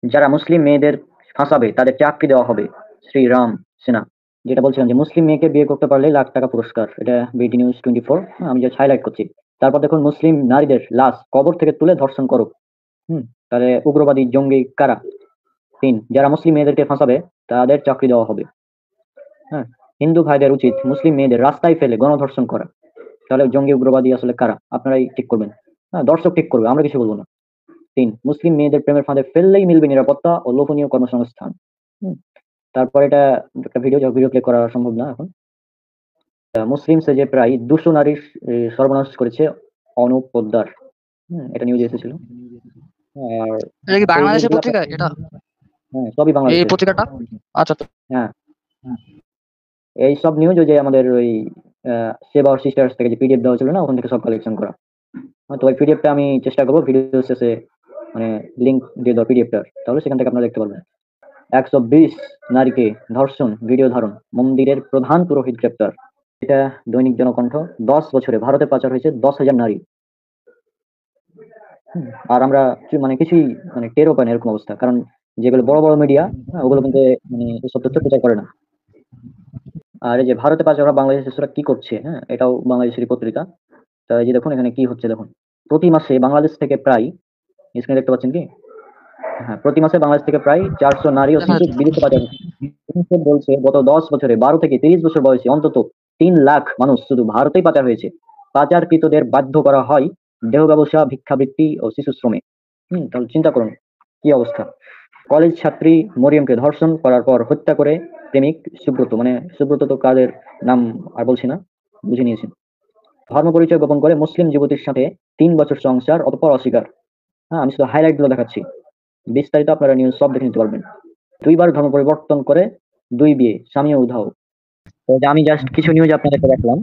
যারা মুসলিম মেয়েদের ফাঁসাবে তাদের চাকরি দেওয়া হবে, শ্রীরাম সেনা। যেটা বলছিলাম যে মুসলিম মেয়েকে বিয়ে করতে পারলে লাখ টাকা পুরস্কার, এটা BD News 24। আমি জাস্ট হাইলাইট করছি। তারপর দেখুন, মুসলিম নারীদের লাশ কবর থেকে তুলে ধর্ষণ করো। তাহলে উগ্রবাদী জঙ্গি কারা? 3, যারা মুসলিম মেয়েদেরকে ফাঁসাবে তাদের চাকরি দেওয়া হবে। হ্যাঁ, হিন্দু ভাইদের উচিত মুসলিম মেয়েদের রাস্তায় ফেলে গণধর্ষণ করা। তাহলে জঙ্গি উগ্রবাদী আসলে কারা, আপনারাই ঠিক করবেন। হ্যাঁ, দর্শক ঠিক করবে, আমরা কিছু বলবো না। 3, মুসলিম মেয়েদের প্রেমের ফাঁদে ফেললেই মিলবে নিরাপত্তা ও লোভনীয় কর্মসংস্থান। তারপর এটা একটা ভিডিও প্লে করা সম্ভব না এখন। মুসলিম সেজে প্রায় 200 নারীর সর্বনাশ করেছে অনুপ পোদ্দার। এটা নিউজে এসেছিল। আর এটা কি এই বাংলাদেশের নিউজগুলো পত্রিকা এটা? হ্যাঁ, সবই এই বাংলাদেশের। পত্রিকাটা? আচ্ছা আচ্ছা। হ্যাঁ, এই সব নিউজ ওই যে আমাদের ওই সেভ আওয়ার সিস্টার্স থেকে যে পিডিএফ দেওয়া ছিল না, ওখান থেকে সব কালেকশন করা। তো ওই পিডিএফটা আমি চেষ্টা করবো ভিডিও শেষে মানে লিঙ্ক দিয়ে দেওয়া পিডিএফটার, তাহলে সেখান থেকে আপনারা দেখতে পারবেন। 120 নারীকে ধর্ষণ ভিডিও ধারণ, মন্দিরের প্রধান পুরোহিত গ্রেপ্তার। এটা দৈনিক জনকণ্ঠ। 10 বছরে ভারতে পাচার হয়েছে 10,000 নারী। আর আমরা মানে কিছুই মানে টেরও পাই না এরকম অবস্থা, কারণ যেগুলো বড় বড় মিডিয়া, ওগুলো কিন্তু মানে এসব তথ্য প্রচার করে না। আর এই যে ভারতে পাচার হওয়া বাংলাদেশের শিশুরা কি করছে, হ্যাঁ, এটাও বাংলাদেশেরই পত্রিকা। তো এই যে দেখুন এখানে কি হচ্ছে দেখুন, প্রতি মাসে বাংলাদেশ থেকে প্রায়, স্ক্রিনে দেখতে পাচ্ছেন কি, হ্যাঁ, প্রতি মাসে বাংলাদেশ থেকে প্রায় 400 নারী ও শিশু বিদেশে পাচার হচ্ছে। ইউনিসেফ বলছে গত 10 বছরে 12 থেকে 30 বছর বয়সী অন্তত 3 লাখ মানুষ শুধু ভারতেই পাচার হয়েছে। পাচারকৃতদের বাধ্য করা হয় দেহ ব্যবসা, ভিক্ষাবৃত্তি ও শিশু শ্রমে। তাহলে চিন্তা করুন কি অবস্থা। কলেজ ছাত্রী মরিয়মকে ধর্ষণ করার পর হত্যা করে প্রেমিক সুব্রত, মানে সুব্রত তো কাদের নাম আর বলছি না, বুঝে নিয়েছেন। ধর্ম পরিচয় গোপন করে মুসলিম যুবতীর সাথে 3 বছর সংসার, অতঃপর অস্বীকার। হ্যাঁ, আমি শুধু হাইলাইট গুলো দেখাচ্ছি, বিস্তারিত আপনারা নিউজ সব দেখে নিতে পারবেন। 2 বার ধর্ম পরিবর্তন করে 2 বিয়ে, স্বামীও উধাও। তো যে আমি জাস্ট কিছু নিউজ আপনাদেরকে দেখলাম।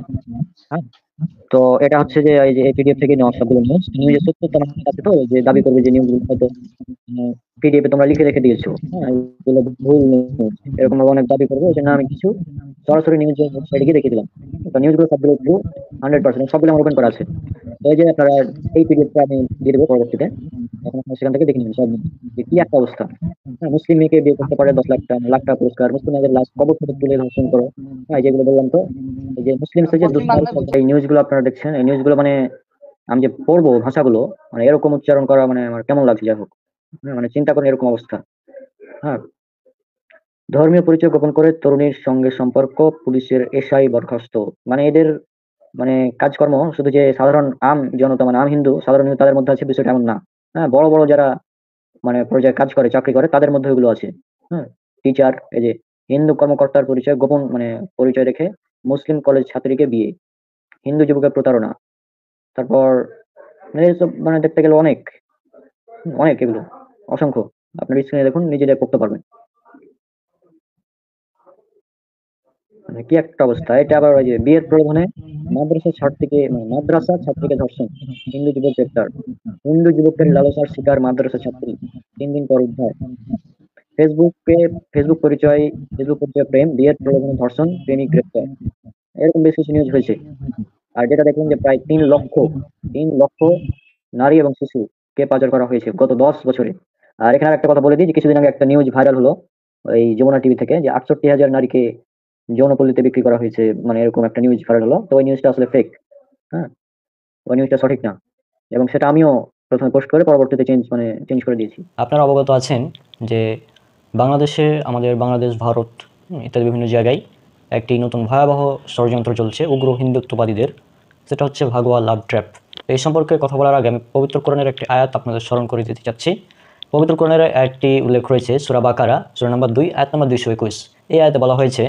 হ্যাঁ, তো এটা হচ্ছে যে এই যে পিডিএফ থেকে নেওয়া সবগুলো নিউজ। নিউজের সত্যতা আমার কাছে তো যে দাবি করবে যে নিউজগুলো হয়তো পিডিএফ এ তোমরা লিখে রেখে দিয়েছো, হ্যাঁ, এগুলো ভুল নিউজ, এরকম ভাবে অনেক দাবি করবে। ওই জন্য আমি কিছু সরাসরি নিউজের ওয়েবসাইটে গিয়ে দেখে দিলাম। তো নিউজগুলো সবগুলো ট্রু 100%, সবগুলো আমার ওপেন করা আছে। তো এই যে আপনারা এই পিডিএফটা আমি দিয়ে দেবো পরবর্তীতে, এখন আপনারা সেখান থেকে দেখে নিন সব যে কি একটা অবস্থা। হ্যাঁ, মুসলিম মেয়েকে বিয়ে করতে পারে 10 লাখ টাকা, লাখ টাকা পুরস্কার, মুসলিম মেয়েদের লাশ কবর থেকে তুলে ধর্ষণ করো। হ্যাঁ, যেগুলো বললাম তো, এই যে মুসলিম সেজে এই নিউজগুলো আপনারা দেখছেন, এই নিউজগুলো মানে আমি যে পড়বো ভাষাগুলো, মানে এরকম উচ্চারণ করা মানে আমার কেমন লাগছে, যাই হোক। মানে চিন্তা করেন এরকম অবস্থা। হ্যাঁ, ধর্মীয় পরিচয় গোপন করে তরুণীর সঙ্গে সম্পর্ক, পুলিশের এসআই বরখাস্ত। মানে এদের মানে কাজকর্ম শুধু যে সাধারণ আম জনতা, মানে আম হিন্দু সাধারণ হিন্দু তাদের মধ্যে আছে বিষয়টা এমন না। হ্যাঁ, বড় বড় যারা মানে পর্যায়ে কাজ করে, চাকরি করে, তাদের মধ্যে এগুলো আছে। হ্যাঁ, টিচার, এই যে হিন্দু কর্মকর্তার পরিচয় গোপন, মানে পরিচয় রেখে মুসলিম কলেজ ছাত্রীকে বিয়ে, হিন্দু যুবকের প্রতারণা। তারপর মানে এসব মানে দেখতে গেলে অনেক অনেক এগুলো অসংখ্য। আপনার স্ক্রিনে দেখুন, নিজেদের পড়তে পারবেন। মানে কি একটা অবস্থা। এটা আবার ওই যে বিয়ের প্রলোভনে মাদ্রাসা ছাত্রীকে ধর্ষণ, হিন্দু যুবক গ্রেপ্তার। হিন্দু যুবকের লালসার শিকার মাদ্রাসা ছাত্রী, 3 দিন পর উদ্ধার। ফেসবুক পরিচয় প্রেম, বিয়ের প্রলোভনে ধর্ষণ, প্রেমিক গ্রেপ্তার। এরকম বেশ কিছু নিউজ হয়েছে। আর যেটা দেখুন যে প্রায় 3 লক্ষ নারী এবং শিশুকে পাচার করা হয়েছে গত 10 বছরে। আর এখানে একটা কথা বলে দিই যে কিছুদিন আগে একটা নিউজ ভাইরাল হলো এই যমুনা টিভি থেকে, যে 68,000 নারীকে যৌনপল্লীতে বিক্রি করা হয়েছে, মানে এরকম একটা নিউজ ভাইরাল হলো। তো ওই নিউজটা আসলে ফেক। হ্যাঁ, ওই নিউজটা সঠিক না, এবং সেটা আমিও প্রথমে পোস্ট করে পরবর্তীতে চেঞ্জ করে দিয়েছি। আপনারা অবগত আছেন যে বাংলাদেশে, আমাদের বাংলাদেশ, ভারত ইত্যাদি বিভিন্ন জায়গায় একটি নতুন ভয়াবহ ষড়যন্ত্র চলছে উগ্র হিন্দুত্ববাদীদের, সেটা হচ্ছে ভাগোয়া লাভ ট্র্যাপ। এই সম্পর্কে কথা বলার আগে আমি পবিত্র কোরআনের একটি আয়াত আপনাদের স্মরণ করে দিতে চাচ্ছি। পবিত্র কোরআনের আয়াতটি উল্লেখ রয়েছে সূরা বাকারা, সূরা নম্বর 2, আয়াত নম্বর 221। এই আয়াতে বলা হয়েছে,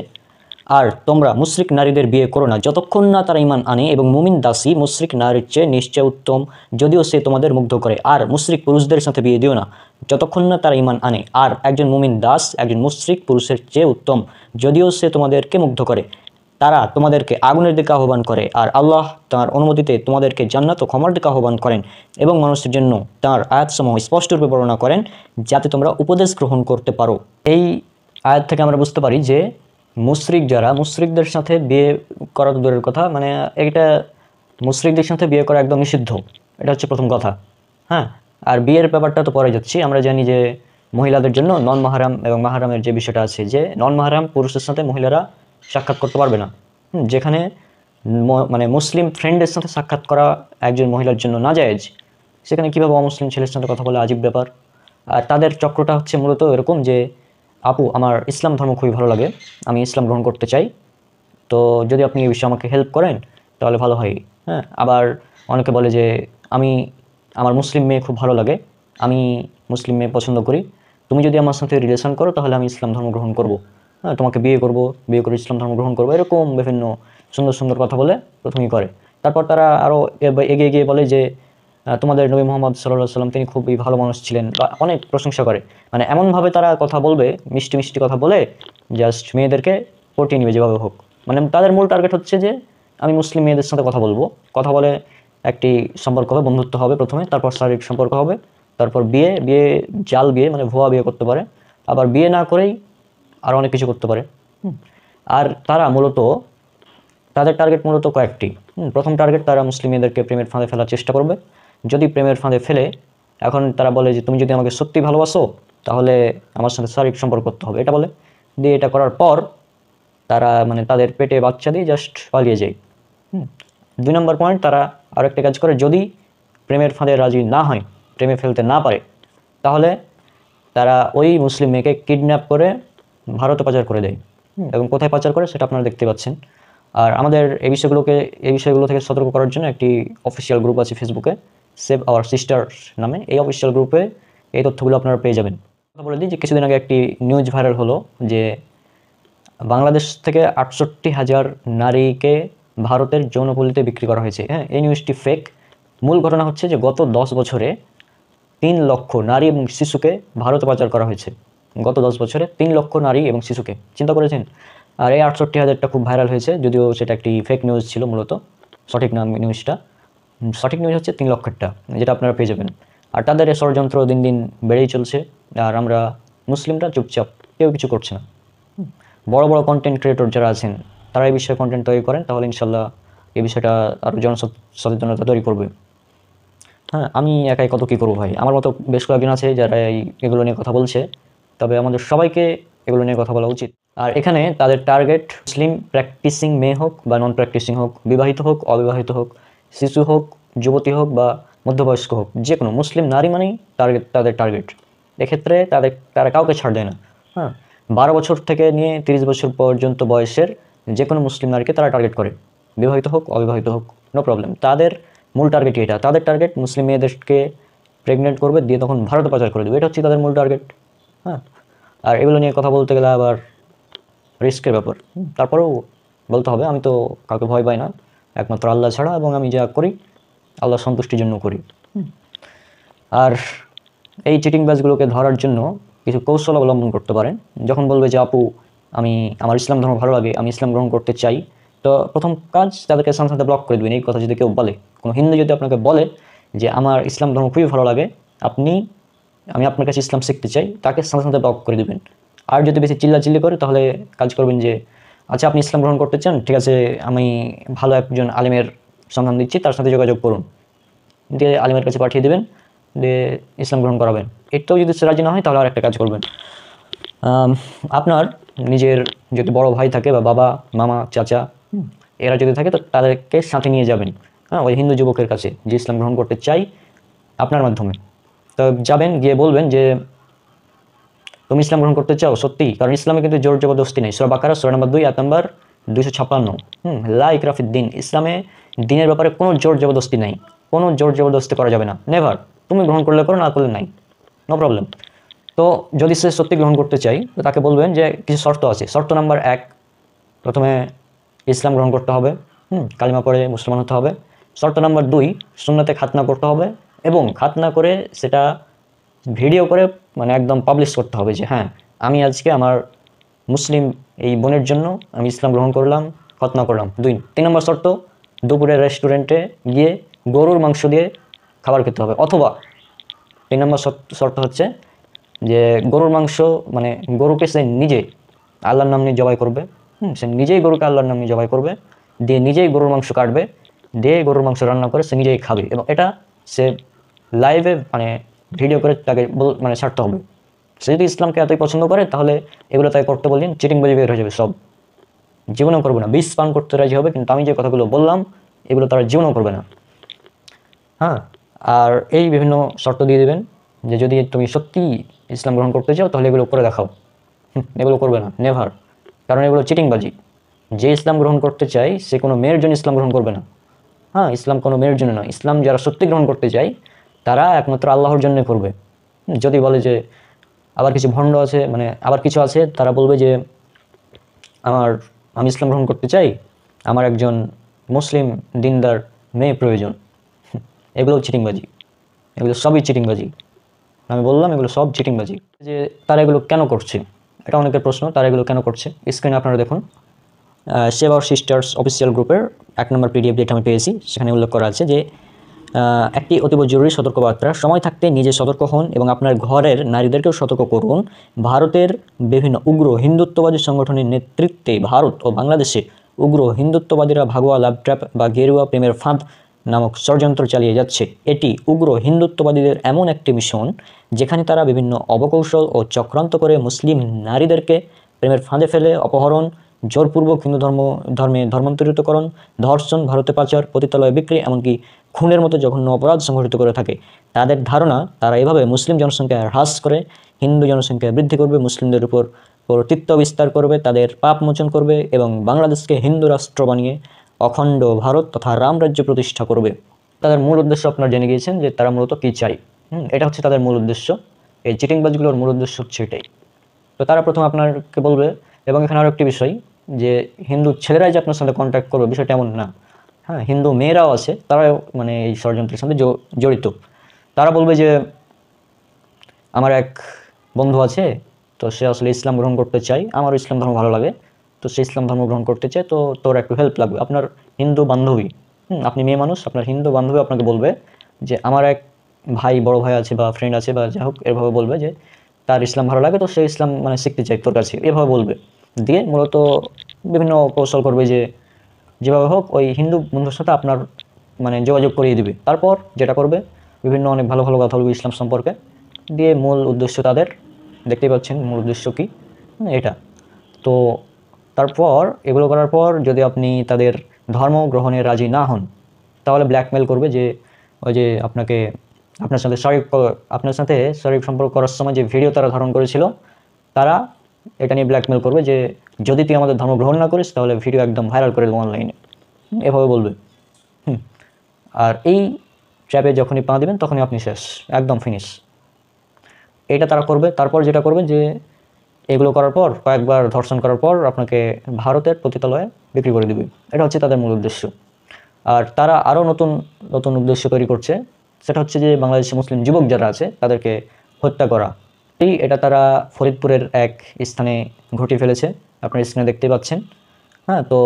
আর তোমরা মুশরিক নারীদের বিয়ে করো না যতক্ষণ না তারা ঈমান আনে, এবং মুমিন দাসী মুশরিক নারীর চেয়ে নিশ্চয় উত্তম যদিও সে তোমাদের মুগ্ধ করে। আর মুশরিক পুরুষদের সাথে বিয়ে দিও না যতক্ষণ না তারা ঈমান আনে। আর একজন মুমিন দাস একজন মুশরিক পুরুষের চেয়ে উত্তম যদিও সে তোমাদেরকে মুগ্ধ করে। তারা তোমাদেরকে আগুনের দিকে আহ্বান করে, আর আল্লাহ তাঁর অনুমতিতে তোমাদেরকে জান্নাত ও ক্ষমার দিকে আহ্বান করেন এবং মানুষের জন্য তাঁর আয়াতসমূহ স্পষ্টরূপে বর্ণনা করেন যাতে তোমরা উপদেশ গ্রহণ করতে পারো। এই আয়াত থেকে আমরা বুঝতে পারি যে মুশরিক যারা, মুশরিকদের সাথে বিয়ে করা তো দূরের কথা, মানে এটা মুশরিকদের সাথে বিয়ে করা একদম নিষিদ্ধ, এটা হচ্ছে প্রথম কথা। হ্যাঁ, আর বিয়ের ব্যাপারটা তো পরে যাচ্ছি। আমরা জানি যে মহিলাদের জন্য নন মাহারাম এবং মাহারামের যে বিষয়টা আছে, যে নন মাহারাম পুরুষের সাথে মহিলারা সাক্ষাৎ করতে পারবে না। যেখানে মানে মুসলিম ফ্রেন্ডের সাথে সাক্ষাৎ করা একজন মহিলার জন্য নাজায়েজ, সেখানে কীভাবে অমুসলিম ছেলের সাথে কথা বলে, আজীব ব্যাপার। আর তাদের চক্রটা হচ্ছে মূলত এরকম যে, আপু আমার ইসলাম ধর্ম খুবই ভালো লাগে, আমি ইসলাম গ্রহণ করতে চাই, তো যদি আপনি এই বিষয়ে আমাকে হেল্প করেন তাহলে ভালো হয়। হ্যাঁ, আবার অনেকে বলে যে আমার মুসলিম মেয়ে খুব ভালো লাগে, আমি মুসলিম মেয়ে পছন্দ করি, তুমি যদি আমার সাথে রিলেশন করো তাহলে আমি ইসলাম ধর্ম গ্রহণ করব, হ্যাঁ তোমাকে বিয়ে করে ইসলাম ধর্ম গ্রহণ করবো, এরকম বিভিন্ন সুন্দর সুন্দর কথা বলে প্রথমেই করে। তারপর তারা আরও এগিয়ে গিয়ে বলে যে তোমাদের নবী মোহাম্মদ সাল্লাল্লাহু আলাইহি সাল্লাম তিনি খুবই ভালো মানুষ ছিলেন, বা অনেক প্রশংসা করে। মানে এমনভাবে তারা কথা বলবে, মিষ্টি মিষ্টি কথা বলে জাস্ট মেয়েদেরকে পটিয়ে নিবে যেভাবে হোক। মানে তাদের মূল টার্গেট হচ্ছে যে আমি মুসলিম মেয়েদের সাথে কথা বলবো, কথা বলে একটি সম্পর্ক হবে, বন্ধুত্ব হবে প্রথমে, তারপর শারীরিক সম্পর্ক হবে, তারপর বিয়ে জাল বিয়ে মানে ভুয়া বিয়ে করতে পারে, আবার বিয়ে না করেই আর অনেক কিছু করতে পারে। আর তারা মূলত তাদের টার্গেট মূলত কয়েকটি। প্রথম টার্গেট, তারা মুসলিম মেয়েদেরকে প্রেমের ফাঁদে ফেলার চেষ্টা করবে। যদি প্রেমের ফাঁদে ফেলে, এখন তারা বলে যে তুমি যদি আমাকে সত্যি ভালোবাসো তাহলে আমার সাথে শারীরিক সম্পর্ক করতে হবে, এটা বলে। দিয়ে এটা করার পর তারা মানে তাদের পেটে বাচ্চা দিয়ে জাস্ট পালিয়ে যায়। 2 নম্বর পয়েন্ট, তারা আরও একটা কাজ করে, যদি প্রেমের ফাঁদে রাজি না হয়, প্রেমে ফেলতে না পারে, তাহলে তারা ওই মুসলিম মেয়েকে কিডন্যাপ করে ভারতে পাচার করে দেয়। এবং কোথায় পাচার করে সেটা আপনারা দেখতে পাচ্ছেন। আর আমাদের এই বিষয়গুলো থেকে সতর্ক করার জন্য একটি অফিসিয়াল গ্রুপ আছে ফেসবুকে, সেভ আওয়ার সিস্টার্স নামে। এই অফিসিয়াল গ্রুপে এই তথ্যগুলো আপনারা পেয়ে যাবেন। কথা বলে দিই যে কিছুদিন আগে একটি নিউজ ভাইরাল হলো যে বাংলাদেশ থেকে 68,000 নারীকে ভারতের যৌনপল্লীতে বিক্রি করা হয়েছে। হ্যাঁ, এই নিউজটি ফেক। মূল ঘটনা হচ্ছে যে গত 10 বছরে 3 লক্ষ নারী এবং শিশুকে ভারতে পাচার করা হয়েছে। গত 10 বছরে 3 লক্ষ নারী এবং শিশুকে, চিন্তা করেছেন? আর এই 68,000টা খুব ভাইরাল হয়েছে, যদিও সেটা একটি ফেক নিউজ ছিল মূলত, সঠিক না নিউজটা। সঠিক নিউজ হচ্ছে 3 লক্ষেরটা, যেটা আপনারা পেয়ে যাবেন। আর তাদের এই ষড়যন্ত্র দিন দিন বেড়েই চলছে, আর আমরা মুসলিমরা চুপচাপ, কেউ কিছু করছে না। বড় বড় কন্টেন্ট ক্রিয়েটর যারা আছেন তারা এই বিষয়ে কন্টেন্ট তৈরি করেন, তাহলে ইনশাল্লাহ এই বিষয়টা আরও জনসচেতনতা তৈরি করবে। হ্যাঁ, আমি একাই কত কী করবো ভাই, আমার মতো বেশ কয়েকজন আছে যারা এগুলো নিয়ে কথা বলছে, তবে আমাদের সবাইকে এগুলো নিয়ে কথা বলা উচিত। আর এখানে তাদের টার্গেট মুসলিম প্র্যাকটিসিং মেয়ে হোক বা নন প্র্যাকটিসিং হোক, বিবাহিত হোক অবিবাহিত হোক, শিশু হোক যুবতী হোক বা মধ্যবয়স্ক হোক, যে কোনো মুসলিম নারী মানেই তাদের টার্গেট। এক্ষেত্রে তারা কাউকে ছাড় দেয় না। হ্যাঁ, 12 বছর থেকে নিয়ে 30 বছর পর্যন্ত বয়সের যে কোনো মুসলিম নারীকে তারা টার্গেট করে, বিবাহিত হোক অবিবাহিত হোক, নো প্রবলেম। তাদের মূল টার্গেটই এটা। তাদের টার্গেট মুসলিম মেয়েদেরকে প্রেগনেন্ট করবে, দিয়ে তখন ভারতে পাচার করে দেবে, এটা হচ্ছে তাদের মূল টার্গেট। হ্যাঁ, আর এগুলো নিয়ে কথা বলতে গেলে আবার রিস্কের ব্যাপার। তারপরেও বলতে হবে, আমি তো কাউকে ভয় পাই না, একমাত্র আল্লাহ ছাড়া, এবং আমি যা করি আল্লাহ সন্তুষ্টির জন্য করি। আর এই চিটিং বাজগুলোকে ধরার জন্য কিছু কৌশল অবলম্বন করতে পারেন। যখন বলবে যে আপু আমার ইসলাম ধর্ম ভালো লাগে, আমি ইসলাম গ্রহণ করতে চাই, তো প্রথম কাজ তাদেরকে সাথে সাথে ব্লক করে দেবেন। এই কথা যদি কেউ বলে, কোনো হিন্দু যদি আপনাকে বলে যে আমার ইসলাম ধর্ম খুবই ভালো লাগে, আমি আপনার কাছে ইসলাম শিখতে চাই, তাকে সাথে সাথে ব্লক করে দেবেন। আর যদি বেশি চিল্লাচিল্লি করে তাহলে কাজ করবেন যে আচ্ছা আপনি ইসলাম গ্রহণ করতে চান, ঠিক আছে, আমি ভালো একজন আলিমের সন্ধান দিচ্ছি, তার সাথে যোগাযোগ করুন, দিয়ে আলিমের কাছে পাঠিয়ে দেবেন, দিয়ে ইসলাম গ্রহণ করাবেন। এটাও যদি রাজি না হয় তাহলে আর একটা কাজ করবেন, আপনার নিজের যদি বড় ভাই থাকে বা বাবা মামা চাচা এরা যদি থাকে তো তাদেরকে সাথে নিয়ে যাবেন। হ্যাঁ, ওই হিন্দু যুবকের কাছে যে ইসলাম গ্রহণ করতে চাই আপনার মাধ্যমে, তো যাবেন, গিয়ে বলবেন যে তুমি ইসলাম গ্রহণ করতে চাও সত্যি, কারণ ইসলামে কিন্তু জোর জবরদস্তি নেই। সূরা বাকারা সূরা নম্বর 2 আয়াত নম্বর 256। লা ইকরাহা ফিদ-দীন, ইসলামে দিনের ব্যাপারে কোনো জোর জবরদস্তি নাই, কোনো জোর জবরদস্তি করা যাবে না, নেভার। তুমি গ্রহণ করলে করো, না করলে নাই, নো প্রবলেম। তো যদি সে সত্যি গ্রহণ করতে চাই তো তাকে বলবেন যে কিছু শর্ত আছে। শর্ত নাম্বার 1, প্রথমে ইসলাম গ্রহণ করতে হবে, কালিমা পড়ে মুসলমান হতে হবে। শর্ত নাম্বার 2, সুন্নতে খাতনা করতে হবে এবং খাতনা করে সেটা ভিডিও করে মানে একদম পাবলিশ করতে হবে যে হ্যাঁ আমি আজকে আমার মুসলিম এই বোনের জন্য আমি ইসলাম গ্রহণ করলাম, খতনা করলাম। 3 নম্বর শর্ত, দুপুরে রেস্টুরেন্টে গিয়ে গরুর মাংস দিয়ে খাবার খেতে হবে, অথবা 3 নম্বর শর্ত হচ্ছে যে গরুর মাংস মানে গরুকে সে নিজে আল্লাহর নাম নিয়ে জবাই করবে, সে নিজেই গরুকে আল্লাহর নাম নিয়ে জবাই করবে, দিয়ে নিজেই গরুর মাংস কাটবে, দিয়ে গরুর মাংস রান্না করে সে নিজেই খাবে এবং এটা সে লাইভে মানে ভিডিও করে তাকে মানে ছাড়তে হবে। সে যদি ইসলামকে এতই পছন্দ করে তাহলে এগুলো তাই করতে বললেন, চিটিংবাজি বের হয়ে যাবে সব, জীবনেও করবে না। বিষ পান করতে রাজি হবে, কিন্তু আমি যে কথাগুলো বললাম এগুলো তারা জীবনেও করবে না। হ্যাঁ, আর এই বিভিন্ন শর্ত দিয়ে দেবেন যে যদি তুমি সত্যি ইসলাম গ্রহণ করতে চাও তাহলে এগুলো করে দেখাও। এগুলো করবে না, নেভার, কারণ এগুলো চিটিংবাজি। যে ইসলাম গ্রহণ করতে চায় সে কোনো মেয়ের জন্য ইসলাম গ্রহণ করবে না। হ্যাঁ, ইসলাম কোনো মেয়ের জন্য নয়। ইসলাম যারা সত্যি গ্রহণ করতে চায় তারা একমাত্র আল্লাহর জন্য করবে। যদি বলে যে আবার কিছু ভণ্ড আছে, মানে আবার কিছু আছে তারা বলবে যে আমি ইসলাম গ্রহণ করতে চাই, আমার একজন মুসলিম দিনদার মেয়ে প্রয়োজন। এগুলো চিটিংবাজি, এগুলো সবই চিটিংবাজি। আমি বললাম এগুলো সব চিটিংবাজি। যে তারা এগুলো কেন করছে, এটা অনেকের প্রশ্ন, তারা এগুলো কেন করছে। স্ক্রিনে আপনারা দেখুন, সেভ আওয়ার সিস্টার্স অফিসিয়াল গ্রুপের 1 নম্বর পিডিএফ যেটা আমি পেয়েছি সেখানে উল্লেখ করা আছে যে একটি অতীব জরুরি সতর্কবার্তা, সময় থাকতে নিজে সতর্ক হন এবং আপনার ঘরের নারীদেরকেও সতর্ক করুন। ভারতের বিভিন্ন উগ্র হিন্দুত্ববাদী সংগঠনের নেতৃত্বে ভারত ও বাংলাদেশে উগ্র হিন্দুত্ববাদীরা ভাগোয়া লাভ ট্র্যাপ বা গেরুয়া প্রেমের ফাঁদ নামক ষড়যন্ত্র চালিয়ে যাচ্ছে। এটি উগ্র হিন্দুত্ববাদীদের এমন একটি মিশন যেখানে তারা বিভিন্ন অবকৌশল ও চক্রান্ত করে মুসলিম নারীদেরকে প্রেমের ফাঁদে ফেলে অপহরণ, জোরপূর্বক হিন্দু ধর্মে ধর্মান্তরিতকরণ, ধর্ষণ, ভারতে পাচার, পতিতালয়ে বিক্রি, এমনকি খুনের মতো জঘন্য অপরাধ সংঘটিত করে থাকে। তাদের ধারণা তারা এভাবে মুসলিম জনসংখ্যা হ্রাস করে হিন্দু জনসংখ্যা বৃদ্ধি করবে, মুসলিমদের উপর কর্তৃত্ব বিস্তার করবে, তাদের পাপ মোচন করবে এবং বাংলাদেশকে হিন্দু রাষ্ট্র বানিয়ে অখণ্ড ভারত তথা রাম রাজ্য প্রতিষ্ঠা করবে। তাদের মূল উদ্দেশ্য আপনারা জেনে গিয়েছেন যে তারা মূলত কী চাই। এটা হচ্ছে তাদের মূল উদ্দেশ্য। এই চিটিংবাজগুলোর মূল উদ্দেশ্য হচ্ছে এটাই। তো তারা প্রথমে আপনাকে বলবে, এবং এখানে আরও একটি বিষয় যে হিন্দু ছেলেরাই যে আপনার সাথে কন্ট্যাক্ট করবে বিষয়টা এমন না। হ্যাঁ, হিন্দু মেয়েরাও আছে, তারাও মানে এই ষড়যন্ত্রের সাথে জড়িত। তারা বলবে যে আমার এক বন্ধু আছে, তো সে আসলে ইসলাম গ্রহণ করতে চায়, আমারও ইসলাম ধর্ম ভালো লাগে, তো সে ইসলাম ধর্ম গ্রহণ করতে চায়, তো তোর একটু হেল্প লাগবে। আপনার হিন্দু বান্ধবী, আপনি মেয়ে মানুষ, আপনার হিন্দু বান্ধবী আপনাকে বলবে যে আমার এক ভাই, বড় ভাই আছে বা ফ্রেন্ড আছে বা যাই হোক, এভাবে বলবে যে তার ইসলাম ভালো লাগে, তো সে ইসলাম মানে শিখতে চায় তোর কাছে, এভাবে বলবে। দিয়ে মূলত বিভিন্ন কৌশল করবে যে যেভাবে হোক ওই হিন্দু বন্ধুর সাথে আপনার মানে যোগাযোগ করিয়ে দিবে। তারপর যেটা করবে বিভিন্ন অনেক ভালো ভালো কথা বলবে ইসলাম সম্পর্কে, দিয়ে মূল উদ্দেশ্য তাদের দেখতেই পাচ্ছেন মূল উদ্দেশ্য কী, এটা। তো তারপর এগুলো করার পর যদি আপনি তাদের ধর্ম গ্রহণে রাজি না হন তাহলে ব্ল্যাকমেল করবে যে ওই যে আপনার সাথে শারীরিক সম্পর্ক করার সময় যে ভিডিও তারা ধারণ করেছিল, তারা এটা নিয়ে ব্ল্যাকমেল করবে যে যদি তুই আমাদের ধর্ম গ্রহণ না করিস তাহলে ভিডিও একদম ভাইরাল করে দেবো অনলাইনে, এভাবে বলবে। আর এই ট্র্যাপে যখনই পা দেবেন তখনই আপনি শেষ, একদম ফিনিশ। এটা তারা করবে। তারপর যেটা করবে যে এগুলো করার পর কয়েকবার ধর্ষণ করার পর আপনাকে ভারতের পতিতালয়ে বিক্রি করে দিবে। এটা হচ্ছে তাদের মূল উদ্দেশ্য। আর তারা আরও নতুন নতুন উদ্দেশ্য তৈরি করছে, সেটা হচ্ছে যে বাংলাদেশি মুসলিম যুবক যারা আছে তাদেরকে হত্যা করা। এটা তারা ফরিদপুরের এক স্থানে ঘটিয়ে ফেলেছে, আপনারা স্ক্রিনে দেখতে পাচ্ছেন। হ্যাঁ, তো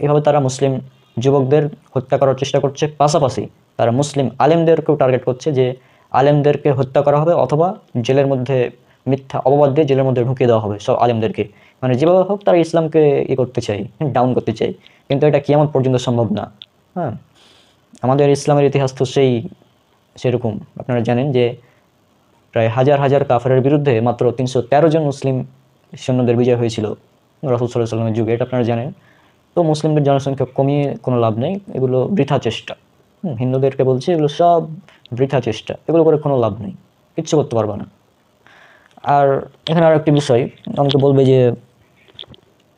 এভাবে তারা মুসলিম যুবকদের হত্যা করার চেষ্টা করছে, পাশাপাশি তারা মুসলিম আলেমদেরকেও টার্গেট করছে যে আলেমদেরকে হত্যা করা হবে অথবা জেলের মধ্যে মিথ্যা অপবাদ দিয়ে জেলের মধ্যে ঢুকিয়ে দেওয়া হবে সব আলেমদেরকে। মানে যেভাবে হোক তারা ইসলামকে করতে চাই, ডাউন করতে চাই, কিন্তু এটা কিয়ামত পর্যন্ত সম্ভব না। হ্যাঁ, আমাদের ইসলামের ইতিহাস তো সেরকম। আপনারা জানেন যে প্রায় হাজার হাজার কাফেরের বিরুদ্ধে মাত্র 313 জন মুসলিম সৈন্যদের বিজয় হয়েছিল রাসূল সাল্লাল্লাহু আলাইহি ওয়াসাল্লামের যুগে, এটা আপনারা জানেন। তো মুসলিমদের জনসংখ্যা কমিয়ে কোনো লাভ নেই, এগুলো বৃথা চেষ্টা। হিন্দুদেরকে বলছি এগুলো সব বৃথা চেষ্টা, এগুলো করে কোনো লাভ নেই, কিচ্ছু করতে পারবে না। আর এখানে আর একটি বিষয়, আমাকে বলবে যে